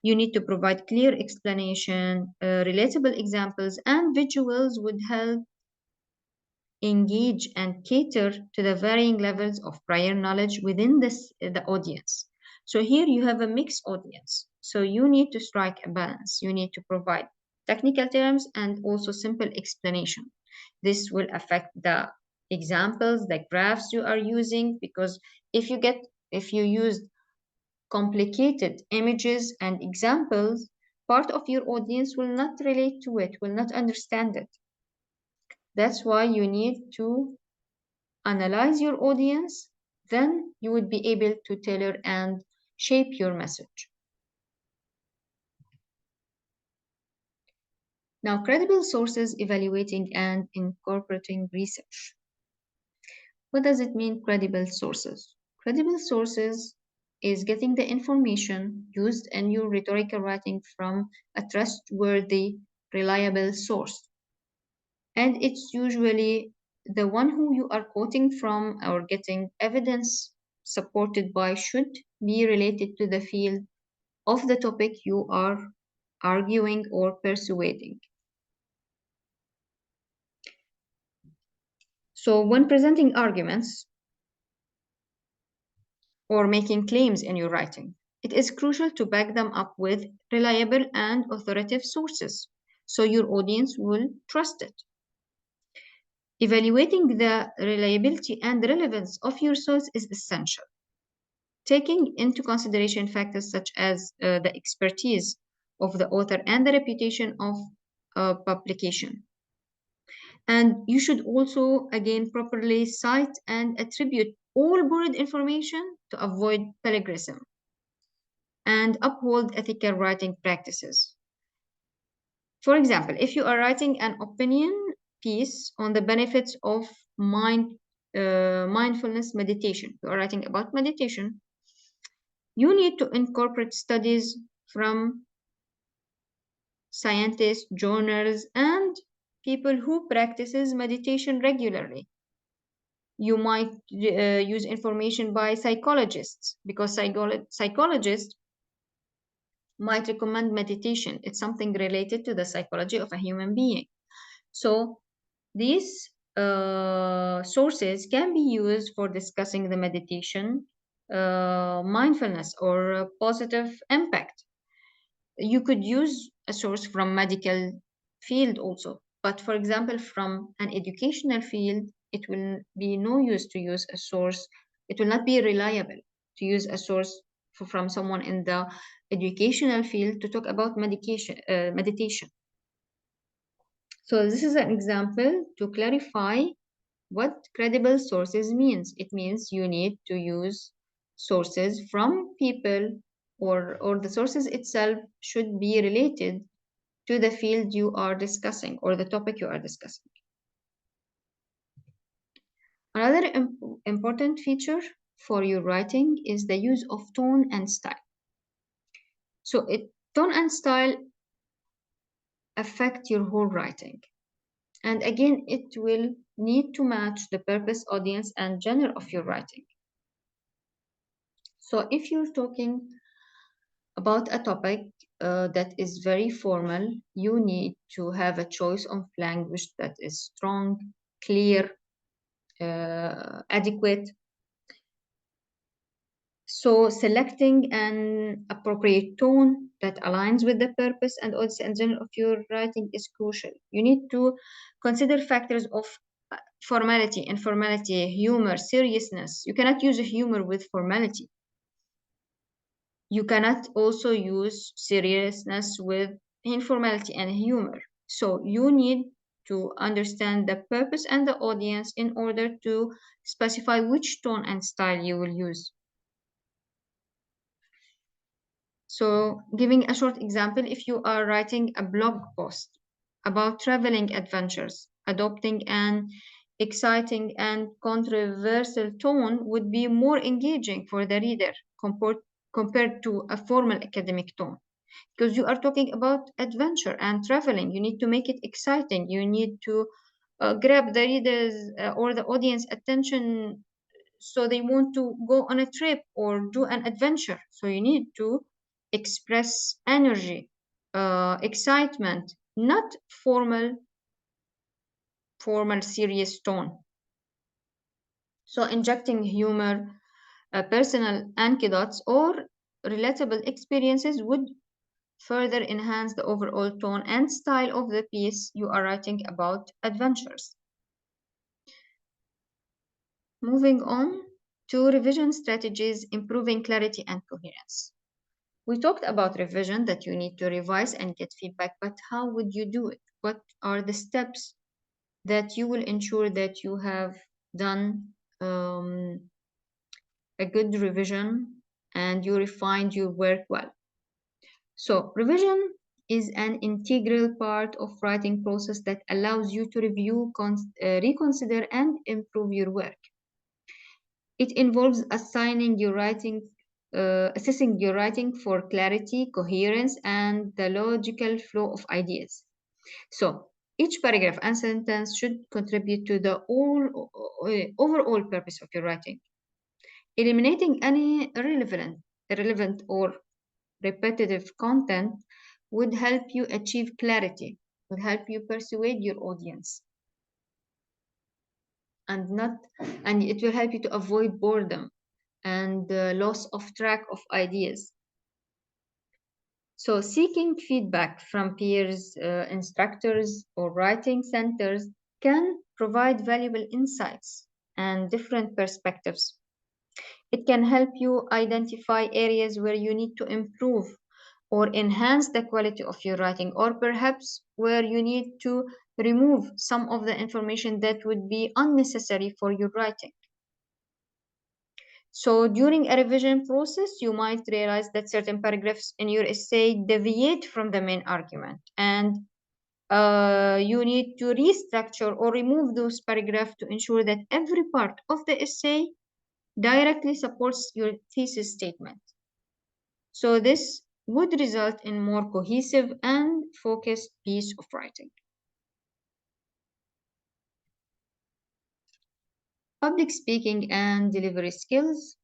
You need to provide clear explanation, relatable examples, and visuals would help engage and cater to the varying levels of prior knowledge within the audience. So here you have a mixed audience. So you need to strike a balance. You need to provide technical terms and also simple explanation. This will affect the examples, the graphs you are using, because if you use complicated images and examples, part of your audience will not relate to it, will not understand it. That's why you need to analyze your audience, then you would be able to tailor and shape your message. Now, credible sources, evaluating and incorporating research. What does it mean, credible sources? Credible sources is getting the information used in your rhetorical writing from a trustworthy, reliable source. And it's usually the one who you are quoting from or getting evidence supported by should be related to the field of the topic you are arguing or persuading. So when presenting arguments or making claims in your writing, it is crucial to back them up with reliable and authoritative sources so your audience will trust it. Evaluating the reliability and relevance of your source is essential, taking into consideration factors such as the expertise of the author and the reputation of publication. And you should also, again, properly cite and attribute all borrowed information to avoid plagiarism and uphold ethical writing practices. For example, if you are writing an opinion piece on the benefits of mindfulness meditation, you are writing about meditation, you need to incorporate studies from scientists, journals, and people who practices meditation regularly. You might use information by psychologists because psychologists might recommend meditation. It's something related to the psychology of a human being. So these sources can be used for discussing the meditation, mindfulness, or positive impact. You could use a source from medical field also. But for example, from an educational field, it will be no use to use a source. It will not be reliable to use a source from someone in the educational field to talk about meditation. So this is an example to clarify what credible sources means. It means you need to use sources from people, or the sources itself should be related to the field you are discussing or the topic you are discussing. Another important feature for your writing is the use of tone and style. So tone and style affect your whole writing. And again, it will need to match the purpose, audience, and genre of your writing. So if you're talking about a topic that is very formal, you need to have a choice of language that is strong, clear, adequate. So selecting an appropriate tone that aligns with the purpose and audience and genre of your writing is crucial. You need to consider factors of formality, informality, humor, seriousness. You cannot use humor with formality. You cannot also use seriousness with informality and humor. So you need to understand the purpose and the audience in order to specify which tone and style you will use. So giving a short example, if you are writing a blog post about traveling adventures, adopting an exciting and controversial tone would be more engaging for the reader compared to a formal academic tone. Because you are talking about adventure and traveling, you need to make it exciting. You need to grab the reader's or the audience attention so they want to go on a trip or do an adventure. So you need to express energy, excitement, not formal, serious tone. So injecting humor, personal anecdotes, or relatable experiences would further enhance the overall tone and style of the piece you are writing about adventures. Moving on to revision strategies, improving clarity and coherence. We talked about revision, that you need to revise and get feedback, but how would you do it? What are the steps that you will ensure that you have done a good revision and you refined your work well? So revision is an integral part of writing process that allows you to review, reconsider, and improve your work. It involves assessing your writing for clarity, coherence, and the logical flow of ideas. So each paragraph and sentence should contribute to the overall purpose of your writing. Eliminating any irrelevant or repetitive content would help you achieve clarity, would help you persuade your audience, and it will help you to avoid boredom and loss of track of ideas. So seeking feedback from peers, instructors, or writing centers can provide valuable insights and different perspectives. It can help you identify areas where you need to improve or enhance the quality of your writing, or perhaps where you need to remove some of the information that would be unnecessary for your writing. So during a revision process, you might realize that certain paragraphs in your essay deviate from the main argument, and you need to restructure or remove those paragraphs to ensure that every part of the essay directly supports your thesis statement. So this would result in more cohesive and focused piece of writing. Public speaking and delivery skills.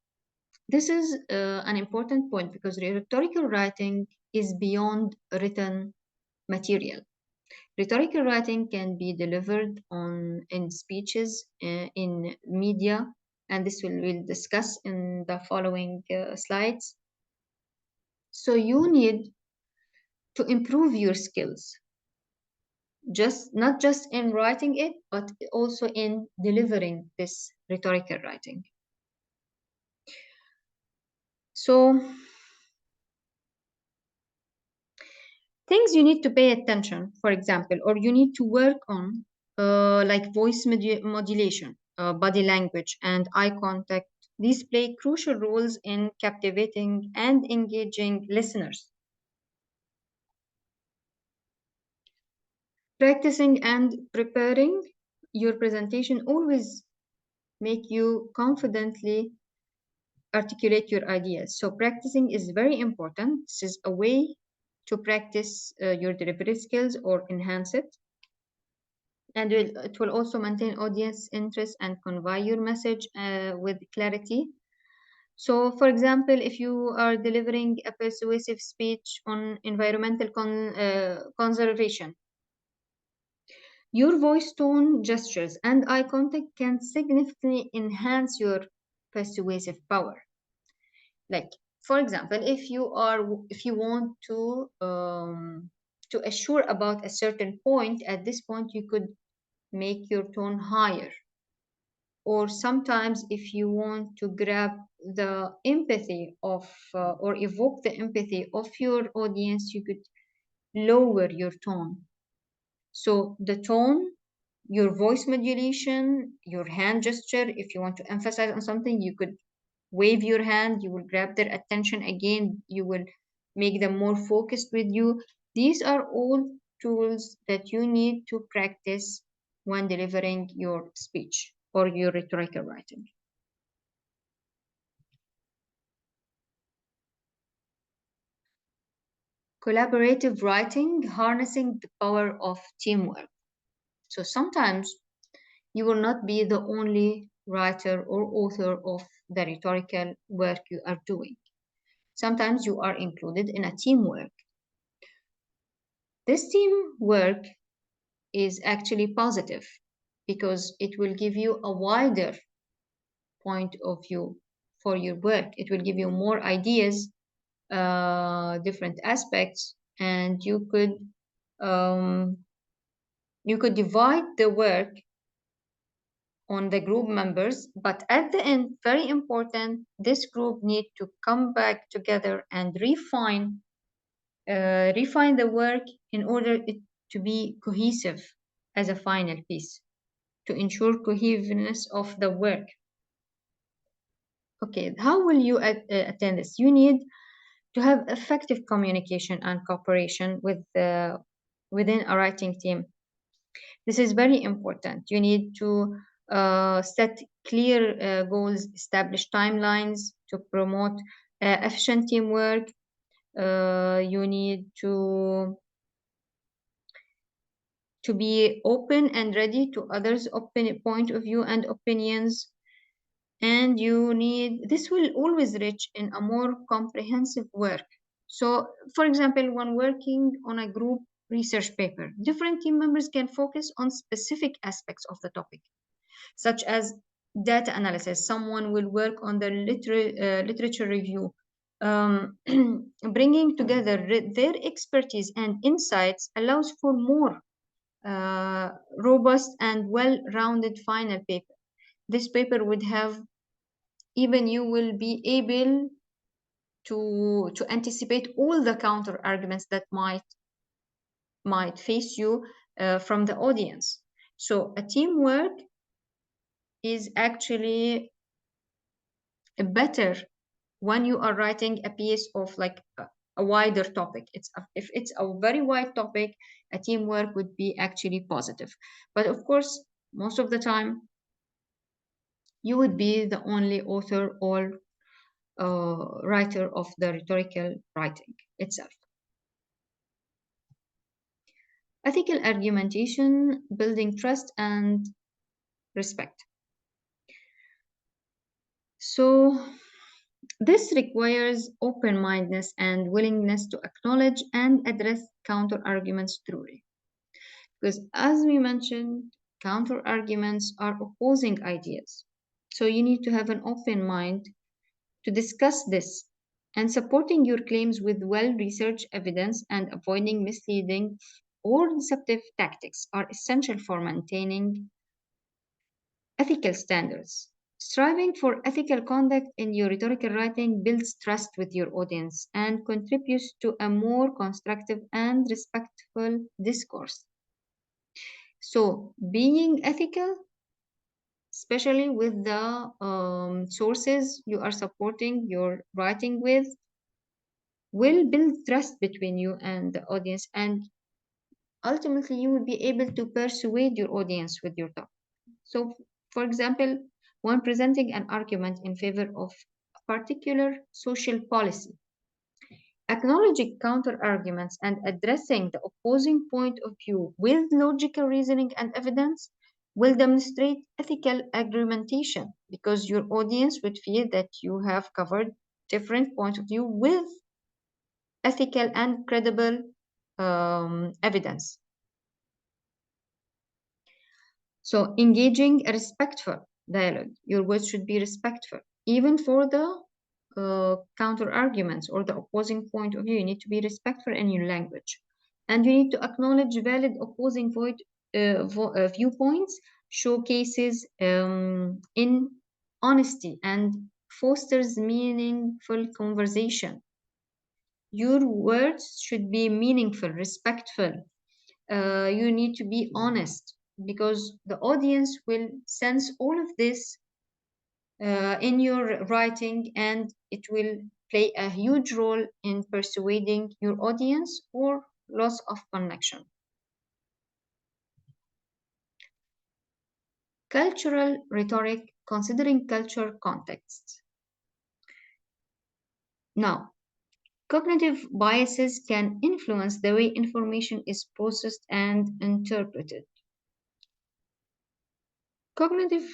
This is an important point because rhetorical writing is beyond written material. Rhetorical writing can be delivered in speeches, in media, and this we'll discuss in the following slides. So you need to improve your skills, not just in writing it, but also in delivering this rhetorical writing. So, things you need to pay attention, for example, or you need to work on, like voice modulation, body language, and eye contact. These play crucial roles in captivating and engaging listeners. Practicing and preparing your presentation always make you confidently articulate your ideas. So practicing is very important. This is a way to practice your delivery skills or enhance it. And it will also maintain audience interest and convey your message with clarity. So, for example, if you are delivering a persuasive speech on environmental conservation, your voice tone, gestures, and eye contact can significantly enhance your persuasive power. Like, for example, if you want to assure about a certain point, at this point you could make your tone higher. Or sometimes if you want to grab the empathy of or evoke the empathy of your audience, you could lower your tone. So the tone, your voice modulation, your hand gesture, if you want to emphasize on something, you could wave your hand, you will grab their attention again, you will make them more focused with you. These are all tools that you need to practice when delivering your speech or your rhetorical writing. Collaborative writing, harnessing the power of teamwork. So sometimes you will not be the only writer or author of the rhetorical work you are doing. Sometimes you are included in a teamwork. This teamwork is actually positive because it will give you a wider point of view for your work. It will give you more ideas, different aspects, and you could divide the work on the group members, but at the end, very important, this group need to come back together and refine the work in order it to be cohesive as a final piece, to ensure cohesiveness of the work. Okay, how will you attend this? You need to have effective communication and cooperation within a writing team. This is very important. You need to set clear goals, establish timelines to promote efficient teamwork. You need to be open and ready to others' point of view and opinions. And this will always reach in a more comprehensive work. So, for example, when working on a group research paper, different team members can focus on specific aspects of the topic, such as data analysis. Someone will work on the literature review, bringing together their expertise and insights allows for more robust and well-rounded final paper. This paper would have, even you will be able to anticipate all the counter arguments that might face you from the audience. So a teamwork is actually better when you are writing a piece of like a wider topic. If it's a very wide topic, a teamwork would be actually positive. But of course, most of the time, you would be the only author or writer of the rhetorical writing itself. Ethical argumentation, building trust and respect. So this requires open-mindedness and willingness to acknowledge and address counter-arguments truly. Because as we mentioned, counter-arguments are opposing ideas. So you need to have an open mind to discuss this and supporting your claims with well-researched evidence and avoiding misleading or deceptive tactics are essential for maintaining ethical standards. Striving for ethical conduct in your rhetorical writing builds trust with your audience and contributes to a more constructive and respectful discourse. So, being ethical, especially with the sources you are supporting your writing with, will build trust between you and the audience, and ultimately you will be able to persuade your audience with your topic. So, for example, when presenting an argument in favor of a particular social policy, acknowledging counter arguments and addressing the opposing point of view with logical reasoning and evidence will demonstrate ethical argumentation, because your audience would feel that you have covered different points of view with ethical and credible evidence. So engaging a respectful dialogue. Your words should be respectful. Even for the counter arguments or the opposing point of view, you need to be respectful in your language. And you need to acknowledge valid opposing viewpoints, showcases in honesty, and fosters meaningful conversation. Your words should be meaningful, respectful. You need to be honest, because the audience will sense all of this in your writing, and it will play a huge role in persuading your audience or loss of connection. Cultural rhetoric, considering culture contexts. Now, cognitive biases can influence the way information is processed and interpreted. Cognitive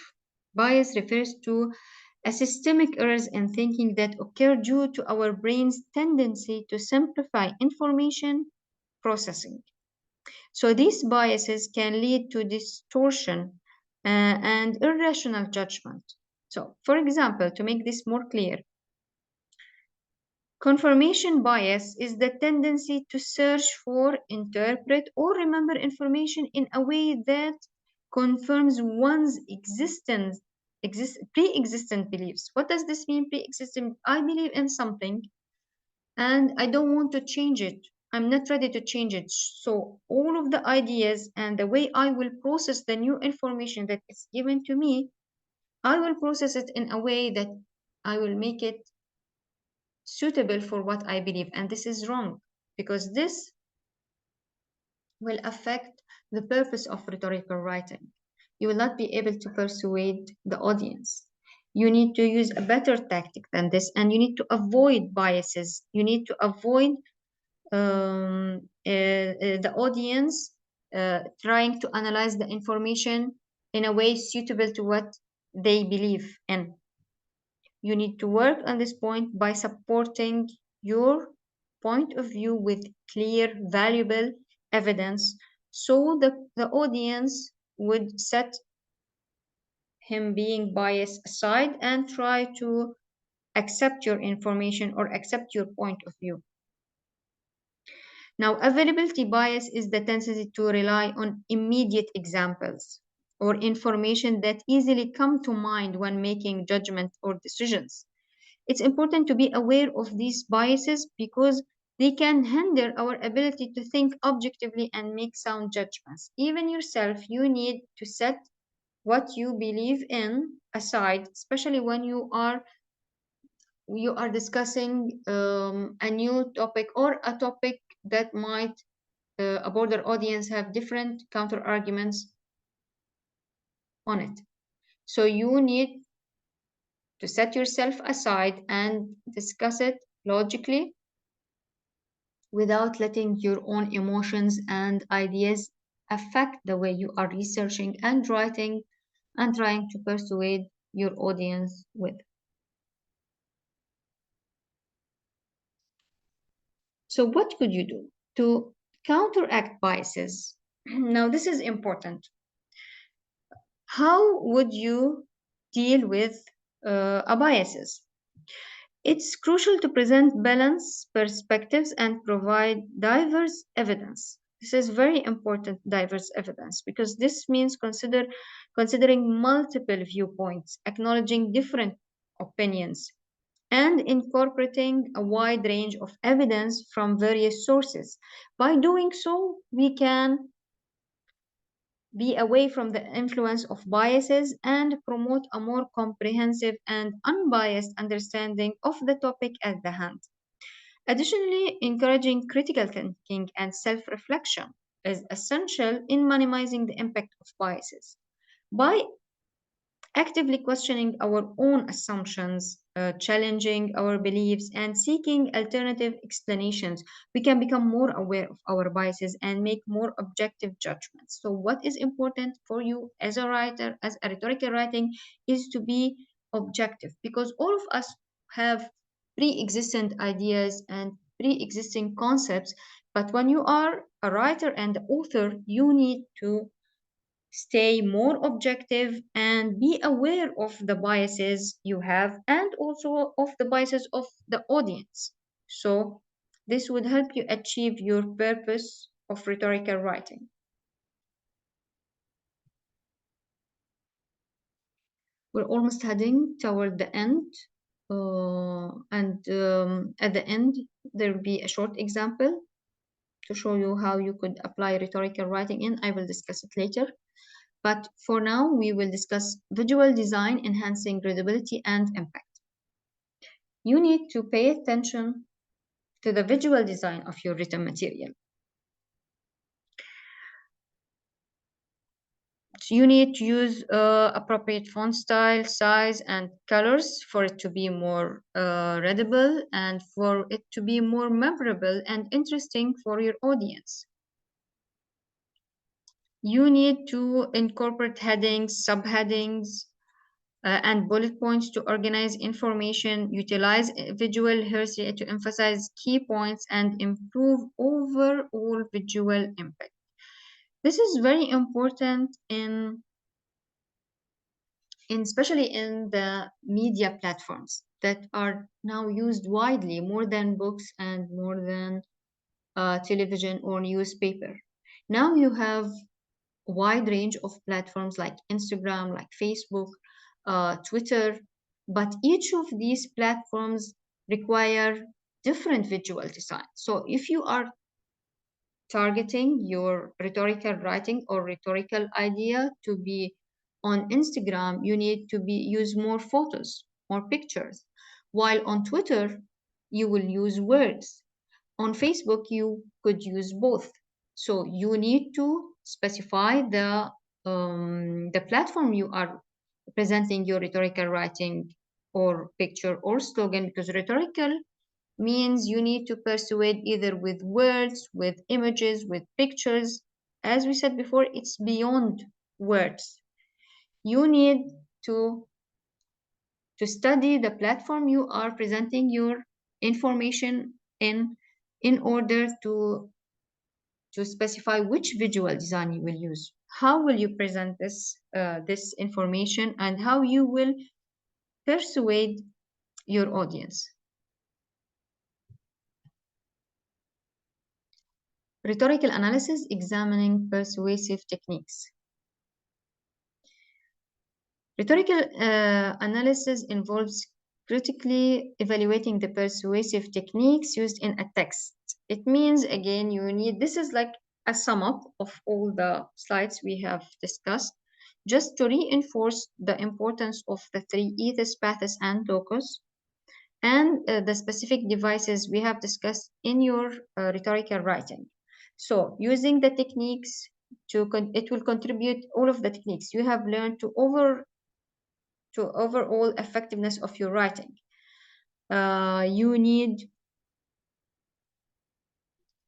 bias refers to a systemic errors in thinking that occur due to our brain's tendency to simplify information processing. So these biases can lead to distortion and irrational judgment. So, for example, to make this more clear, confirmation bias is the tendency to search for, interpret, or remember information in a way that confirms one's pre-existent beliefs. What does this mean, pre-existent? I believe in something and I don't want to change it. I'm not ready to change it. So all of the ideas and the way I will process the new information that is given to me, I will process it in a way that I will make it suitable for what I believe. And this is wrong, because this will affect the purpose of rhetorical writing. You will not be able to persuade the audience. You need to use a better tactic than this, and you need to avoid biases. You need to avoid the audience trying to analyze the information in a way suitable to what they believe in. You need to work on this point by supporting your point of view with clear, valuable evidence, so the audience would set him being biased aside and try to accept your information or accept your point of view. Now, availability bias is the tendency to rely on immediate examples or information that easily come to mind when making judgment or decisions. It's important to be aware of these biases because they can hinder our ability to think objectively and make sound judgments. Even yourself, you need to set what you believe in aside, especially when you are discussing a new topic or a topic that might a broader audience have different counter arguments on it. So you need to set yourself aside and discuss it logically without letting your own emotions and ideas affect the way you are researching and writing and trying to persuade your audience with. So what could you do to counteract biases? Now, this is important. How would you deal with biases? It's crucial to present balanced perspectives and provide diverse evidence. This is very important, diverse evidence, because this means considering multiple viewpoints, acknowledging different opinions, and incorporating a wide range of evidence from various sources. By doing so, we can be away from the influence of biases and promote a more comprehensive and unbiased understanding of the topic at the hand. Additionally, encouraging critical thinking and self-reflection is essential in minimizing the impact of biases. By actively questioning our own assumptions, challenging our beliefs, and seeking alternative explanations, we can become more aware of our biases and make more objective judgments. So, what is important for you as a writer, as a rhetorical writing, is to be objective, because all of us have pre-existent ideas and pre-existing concepts. But when you are a writer and author, you need to stay more objective and be aware of the biases you have and also of the biases of the audience. So, this would help you achieve your purpose of rhetorical writing. We're almost heading toward the end, at the end, there will be a short example to show you how you could apply rhetorical writing in. I will discuss it later. But for now, we will discuss visual design enhancing credibility and impact. You need to pay attention to the visual design of your written material. So you need to use appropriate font style, size, and colors for it to be more readable and for it to be more memorable and interesting for your audience. You need to incorporate headings, subheadings, and bullet points to organize information, utilize visual hearsay to emphasize key points, and improve overall visual impact. This is very important especially in the media platforms that are now used widely, more than books and more than television or newspaper. Now you have a wide range of platforms like Instagram, like Facebook, Twitter, but each of these platforms require different visual design. So if you are targeting your rhetorical writing or rhetorical idea to be on Instagram, you need to use more photos, more pictures. While on Twitter, you will use words. On Facebook, you could use both. So you need to specify the platform you are presenting your rhetorical writing or picture or slogan, because rhetorical means you need to persuade either with words, with images, with pictures. As we said before, it's beyond words. You need to study the platform you are presenting your information in order to specify which visual design you will use. How will you present this information, and how you will persuade your audience. Rhetorical analysis, examining persuasive techniques. Rhetorical analysis involves critically evaluating the persuasive techniques used in a text. It means, again, this is like a sum up of all the slides we have discussed, just to reinforce the importance of the three ethos, pathos, and logos, and the specific devices we have discussed in your rhetorical writing. So using the techniques, it will contribute all of the techniques you have learned to overall effectiveness of your writing. You need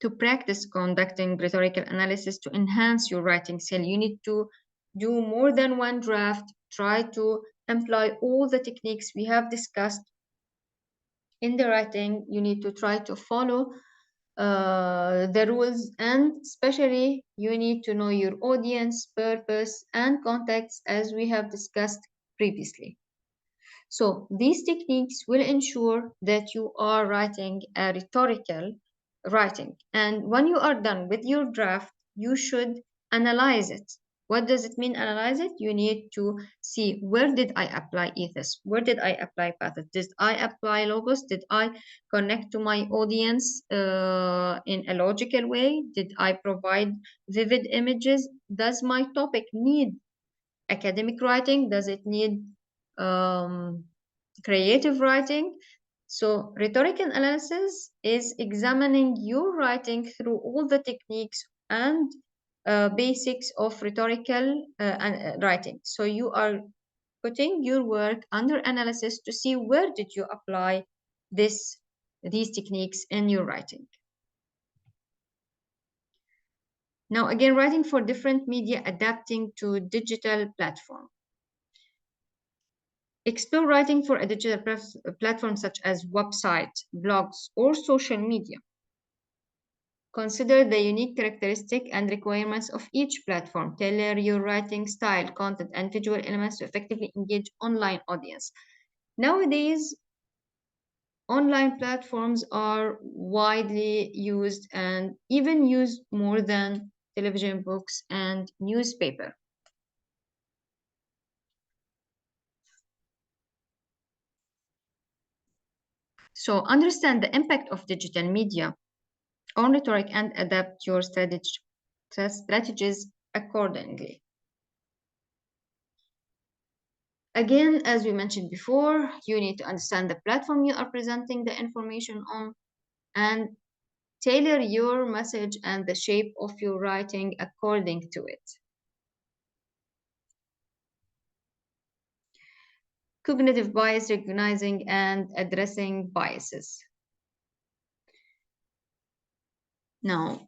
to practice conducting rhetorical analysis to enhance your writing skill. You need to do more than one draft, try to employ all the techniques we have discussed in the writing. You need to try to follow the rules, and especially you need to know your audience, purpose, and context, as we have discussed previously. So these techniques will ensure that you are writing a rhetorical writing. And when you are done with your draft, you should analyze it. What does it mean, analyze it? You need to see, where did I apply ethos? Where did I apply pathos? Did I apply logos? Did I connect to my audience in a logical way? Did I provide vivid images? Does my topic need academic writing? Does it need creative writing? So rhetorical analysis is examining your writing through all the techniques and basics of rhetorical writing. So you are putting your work under analysis to see where did you apply these techniques in your writing. Now again, writing for different media, adapting to digital platform. Explore writing for a digital platform such as websites, blogs, or social media. Consider the unique characteristics and requirements of each platform. Tailor your writing style, content, and visual elements to effectively engage online audience. Nowadays, online platforms are widely used and even used more than television, books, and newspaper. So understand the impact of digital media on rhetoric and adapt your strategies accordingly. Again, as we mentioned before, you need to understand the platform you are presenting the information on and tailor your message and the shape of your writing according to it. Cognitive bias, recognizing and addressing biases. Now,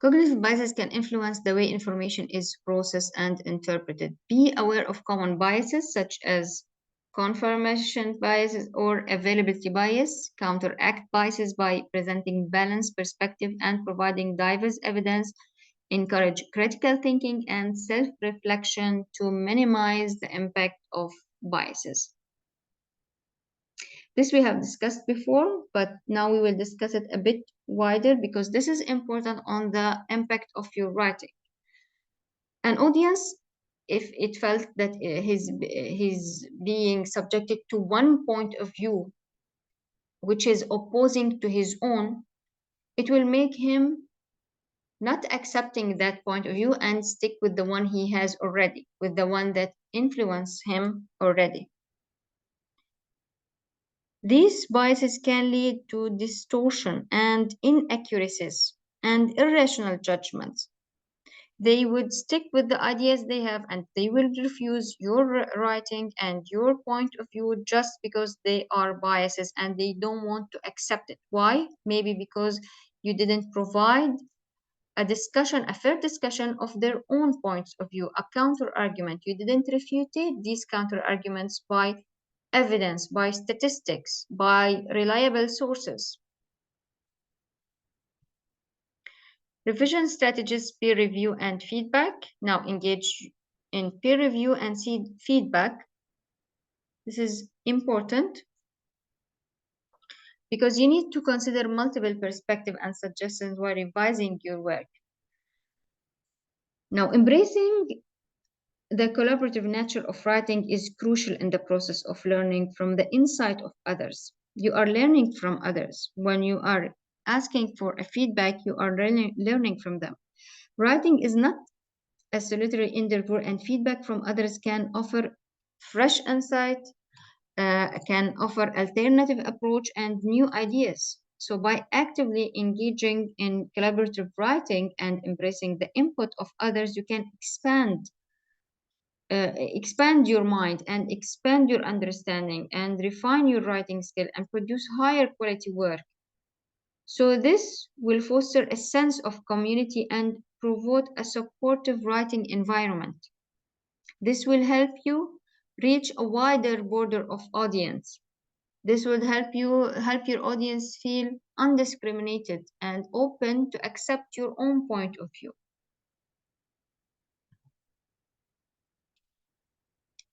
cognitive biases can influence the way information is processed and interpreted. Be aware of common biases such as confirmation biases or availability bias. Counteract biases by presenting balanced perspective and providing diverse evidence. Encourage critical thinking and self-reflection to minimize the impact of biases. This we have discussed before, but now we will discuss it a bit wider because this is important on the impact of your writing. An audience, if it felt that he's being subjected to one point of view which is opposing to his own, it will make him not accepting that point of view and stick with the one he has already, with the one that influenced him already. These biases can lead to distortion and inaccuracies and irrational judgments. They would stick with the ideas they have and they will refuse your writing and your point of view just because they are biases and they don't want to accept it. Why? Maybe because you didn't provide a discussion, a fair discussion of their own points of view, a counter argument. You didn't refute these counter arguments by evidence, by statistics, by reliable sources. Revision strategies, peer review, and feedback. Now engage in peer review and seed feedback. This is important because you need to consider multiple perspectives and suggestions while revising your work. Now, embracing the collaborative nature of writing is crucial in the process of learning from the insight of others. You are learning from others. When you are asking for a feedback, you are learning from them. Writing is not a solitary endeavor, and feedback from others can offer fresh insight, can offer alternative approach and new ideas. So by actively engaging in collaborative writing and embracing the input of others, you can expand your mind and expand your understanding and refine your writing skill and produce higher quality work. So this will foster a sense of community and promote a supportive writing environment. This will help you reach a wider border of audience. This would help your audience feel undiscriminated and open to accept your own point of view.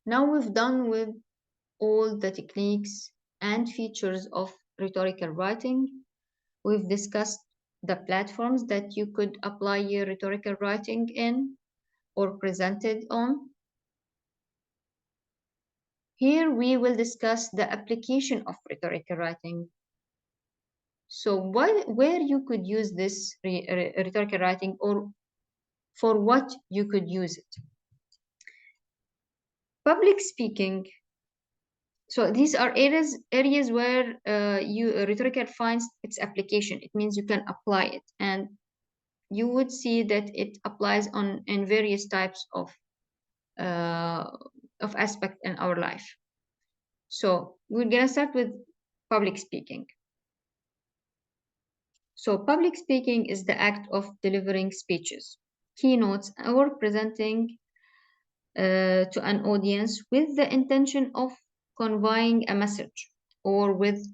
Now we've done with all the techniques and features of rhetorical writing. We've discussed the platforms that you could apply your rhetorical writing in or present it on. Here we will discuss the application of rhetorical writing. So where you could use this rhetorical writing, or for what you could use it. Public speaking. So these are areas where rhetorical finds its application. It means you can apply it, and you would see that it applies in various types of aspects in our life. So we're gonna start with public speaking. So public speaking is the act of delivering speeches, keynotes, or presenting to an audience with the intention of conveying a message, or with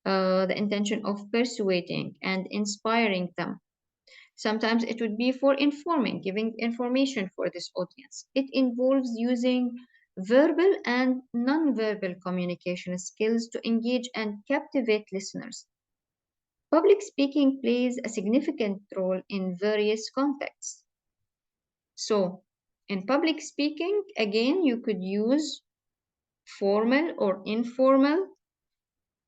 the intention of persuading and inspiring them. Sometimes it would be for informing, giving information for this audience. It involves using verbal and non-verbal communication skills to engage and captivate listeners. Public speaking plays a significant role in various contexts. So, in public speaking, again, you could use formal or informal.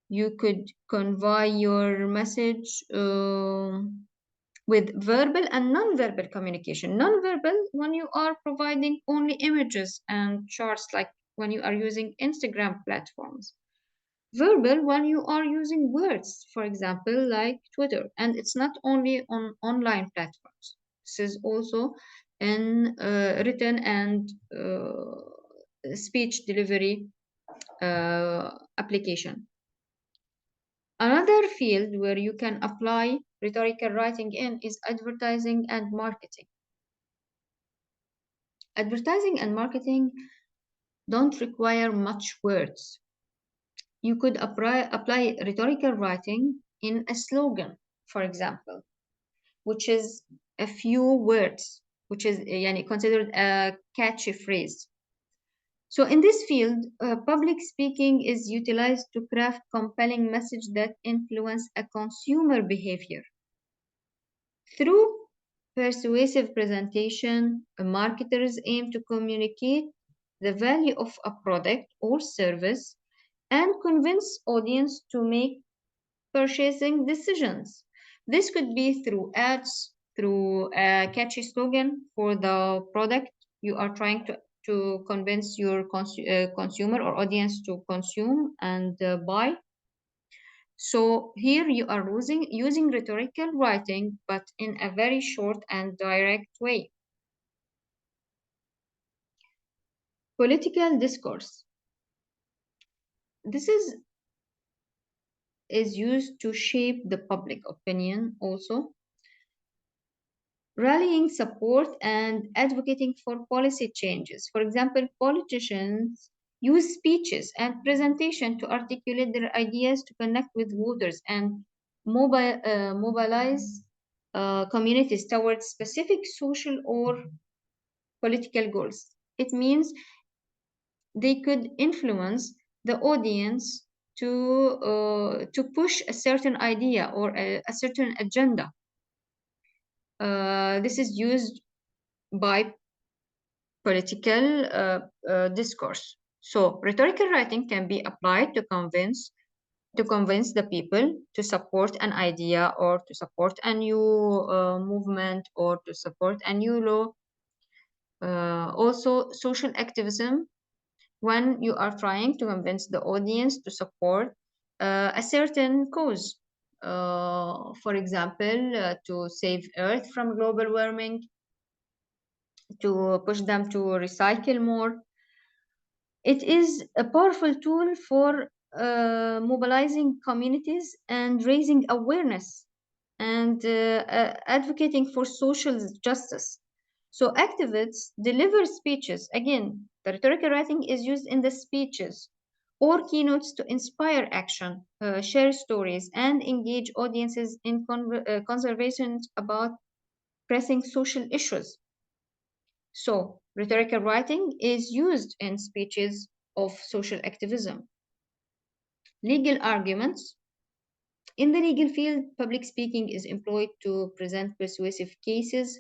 You could convey your message with verbal and non-verbal communication. Non-verbal, when you are providing only images and charts, like when you are using Instagram platforms. Verbal, when you are using words, for example, like Twitter. And it's not only on online platforms. This is also in written and speech delivery application. Another field where you can apply rhetorical writing in is advertising and marketing. Advertising and marketing don't require much words. You could apply rhetorical writing in a slogan, for example, which is a few words, which is considered a catchy phrase. So in this field, public speaking is utilized to craft compelling message that influence a consumer behavior. Through persuasive presentation, marketers aim to communicate the value of a product or service and convince audience to make purchasing decisions. This could be through ads, through a catchy slogan for the product you are trying to convince your consumer or audience to consume and buy. So here you are using rhetorical writing, but in a very short and direct way. Political discourse. This is used to shape the public opinion also, rallying support and advocating for policy changes. For example, politicians use speeches and presentation to articulate their ideas, to connect with voters and mobilize communities towards specific social or political goals. It means they could influence the audience to push a certain idea or a certain agenda. This is used by political discourse. So rhetorical writing can be applied to convince the people to support an idea, or to support a new movement, or to support a new law. Also social activism, when you are trying to convince the audience to support a certain cause. For example, to save Earth from global warming, to push them to recycle more. It is a powerful tool for mobilizing communities and raising awareness and advocating for social justice. So activists deliver speeches. Again, the rhetorical writing is used in the speeches or keynotes to inspire action, share stories, and engage audiences in conversations about pressing social issues. So Rhetorical writing is used in speeches of social activism. Legal arguments. In the legal field, public speaking is employed to present persuasive cases,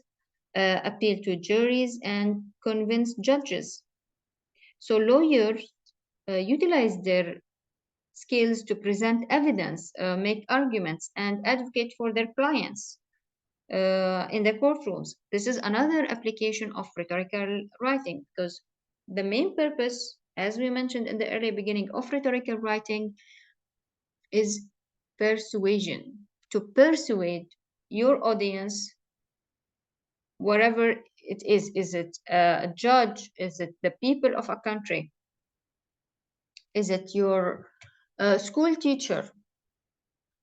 appeal to juries, and convince judges. So lawyers utilize their skills to present evidence, make arguments, and advocate for their clients in the courtrooms. This is another application of rhetorical writing, because the main purpose, as we mentioned in the early beginning of rhetorical writing, is persuasion, to persuade your audience, wherever it is. Is it a judge? Is it the people of a country? Is it your school teacher?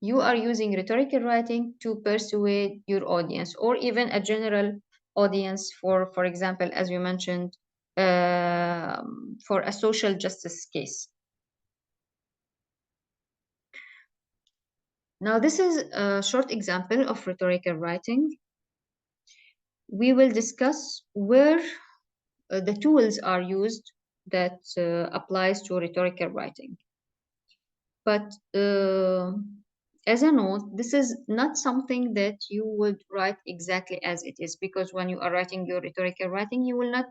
You are using rhetorical writing to persuade your audience, or even a general audience, for example, as we mentioned, for a social justice case. Now, this is a short example of rhetorical writing. We will discuss where the tools are used that applies to rhetorical writing. But as a note, this is not something that you would write exactly as it is, because when you are writing your rhetorical writing, you will not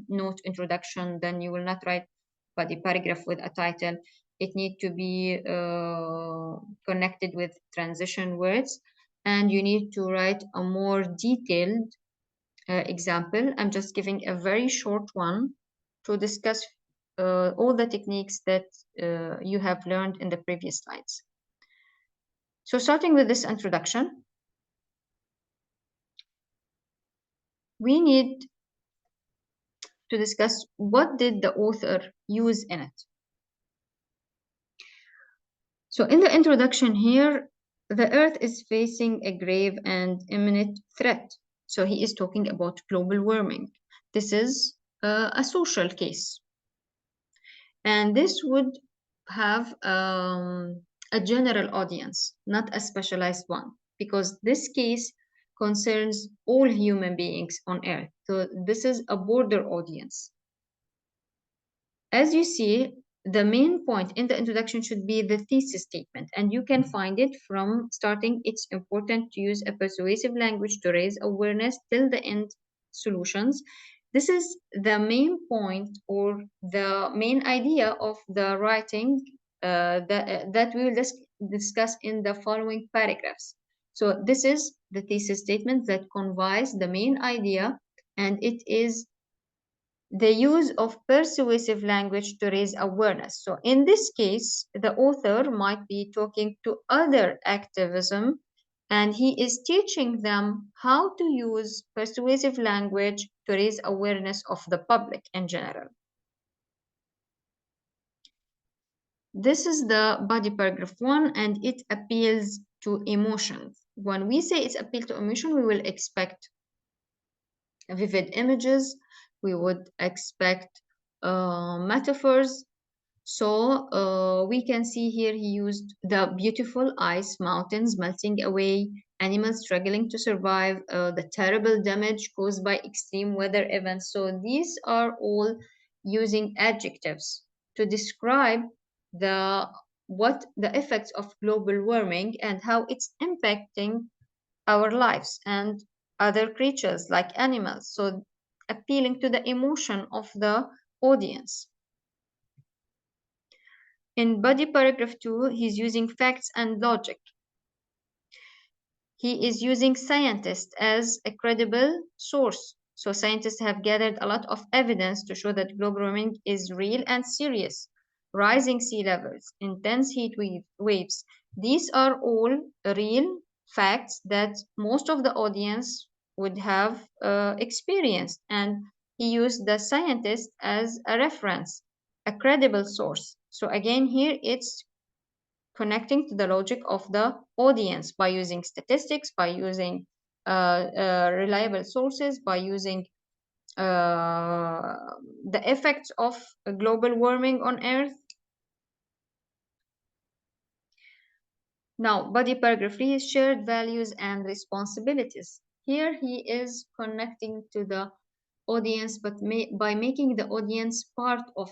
note introduction, then you will not write body paragraph with a title. It needs to be connected with transition words, and you need to write a more detailed example. I'm just giving a very short one to discuss all the techniques that you have learned in the previous slides. So starting with this introduction, we need to discuss what did the author use in it. So in the introduction here, the Earth is facing a grave and imminent threat. So he is talking about global warming. This is a social case. And this would have a general audience, not a specialized one, because this case concerns all human beings on Earth. So this is a broader audience. As you see, the main point in the introduction should be the thesis statement, and you can find it from starting. It's important to use a persuasive language to raise awareness till the end solutions. This is the main point, or the main idea of the writing that we will discuss in the following paragraphs. So this is the thesis statement that conveys the main idea, and it is the use of persuasive language to raise awareness. So in this case, the author might be talking to other activism, and he is teaching them how to use persuasive language to raise awareness of the public in general. This is the body paragraph 1, and it appeals to emotions. When we say it's appeal to emotion, we will expect vivid images, we would expect metaphors. So we can see here he used the beautiful ice mountains melting away, animals struggling to survive, the terrible damage caused by extreme weather events. So these are all using adjectives to describe what the effects of global warming and how it's impacting our lives and other creatures like animals. So appealing to the emotion of the audience. In body paragraph 2, he's using facts and logic. He is using scientists as a credible source. So scientists have gathered a lot of evidence to show that global warming is real and serious. Rising sea levels, intense heat waves. These are all real facts that most of the audience would have experienced. And he used the scientist as a reference, a credible source. So again, here it's connecting to the logic of the audience by using statistics, by using reliable sources, by using the effects of global warming on Earth. Now, body paragraph 3 is shared values and responsibilities. Here he is connecting to the audience, but by making the audience part of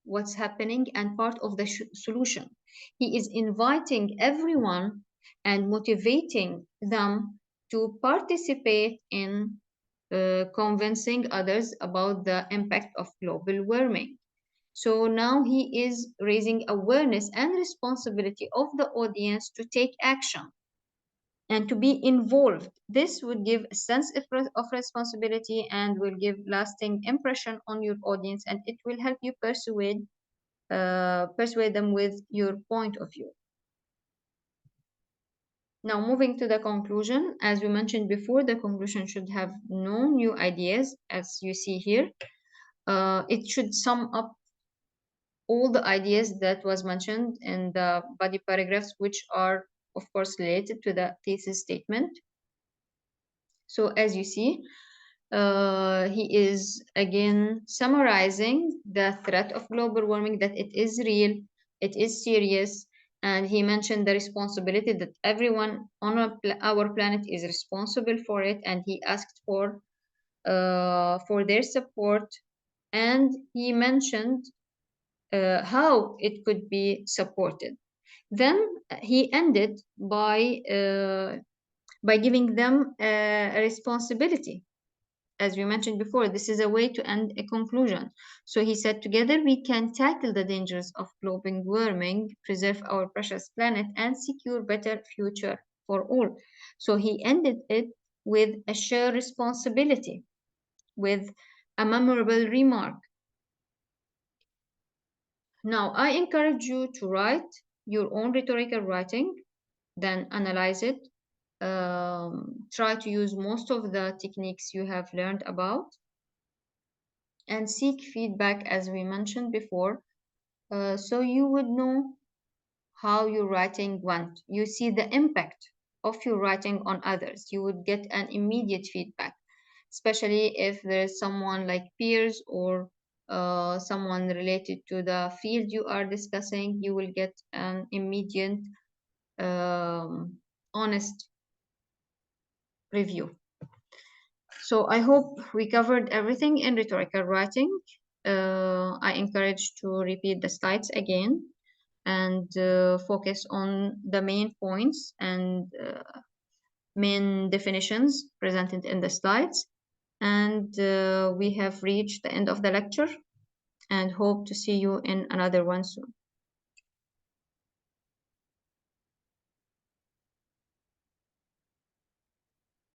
what's happening and part of the solution. He is inviting everyone and motivating them to participate in convincing others about the impact of global warming. So now he is raising awareness and responsibility of the audience to take action and to be involved. This would give a sense of responsibility and will give lasting impression on your audience, and it will help you persuade them with your point of view. Now, moving to the conclusion, as we mentioned before, the conclusion should have no new ideas, as you see here. It should sum up all the ideas that was mentioned in the body paragraphs, which are, of course, related to the thesis statement. So as you see, he is again summarizing the threat of global warming, that it is real, it is serious, and he mentioned the responsibility that everyone on our planet is responsible for it, and he asked for their support, and he mentioned how it could be supported. Then he ended by giving them a responsibility. As we mentioned before, this is a way to end a conclusion. So he said, together we can tackle the dangers of global warming, preserve our precious planet, and secure better future for all. So he ended it with a shared responsibility, with a memorable remark. Now, I encourage you to write your own rhetorical writing, then analyze it. Try to use most of the techniques you have learned about, and seek feedback, as we mentioned before, so you would know how your writing went. You see the impact of your writing on others. You would get an immediate feedback, especially if there's someone like peers or someone related to the field you are discussing. You will get an immediate, honest review. So I hope we covered everything in rhetorical writing. I encourage to repeat the slides again and focus on the main points and main definitions presented in the slides. And we have reached the end of the lecture and hope to see you in another one soon.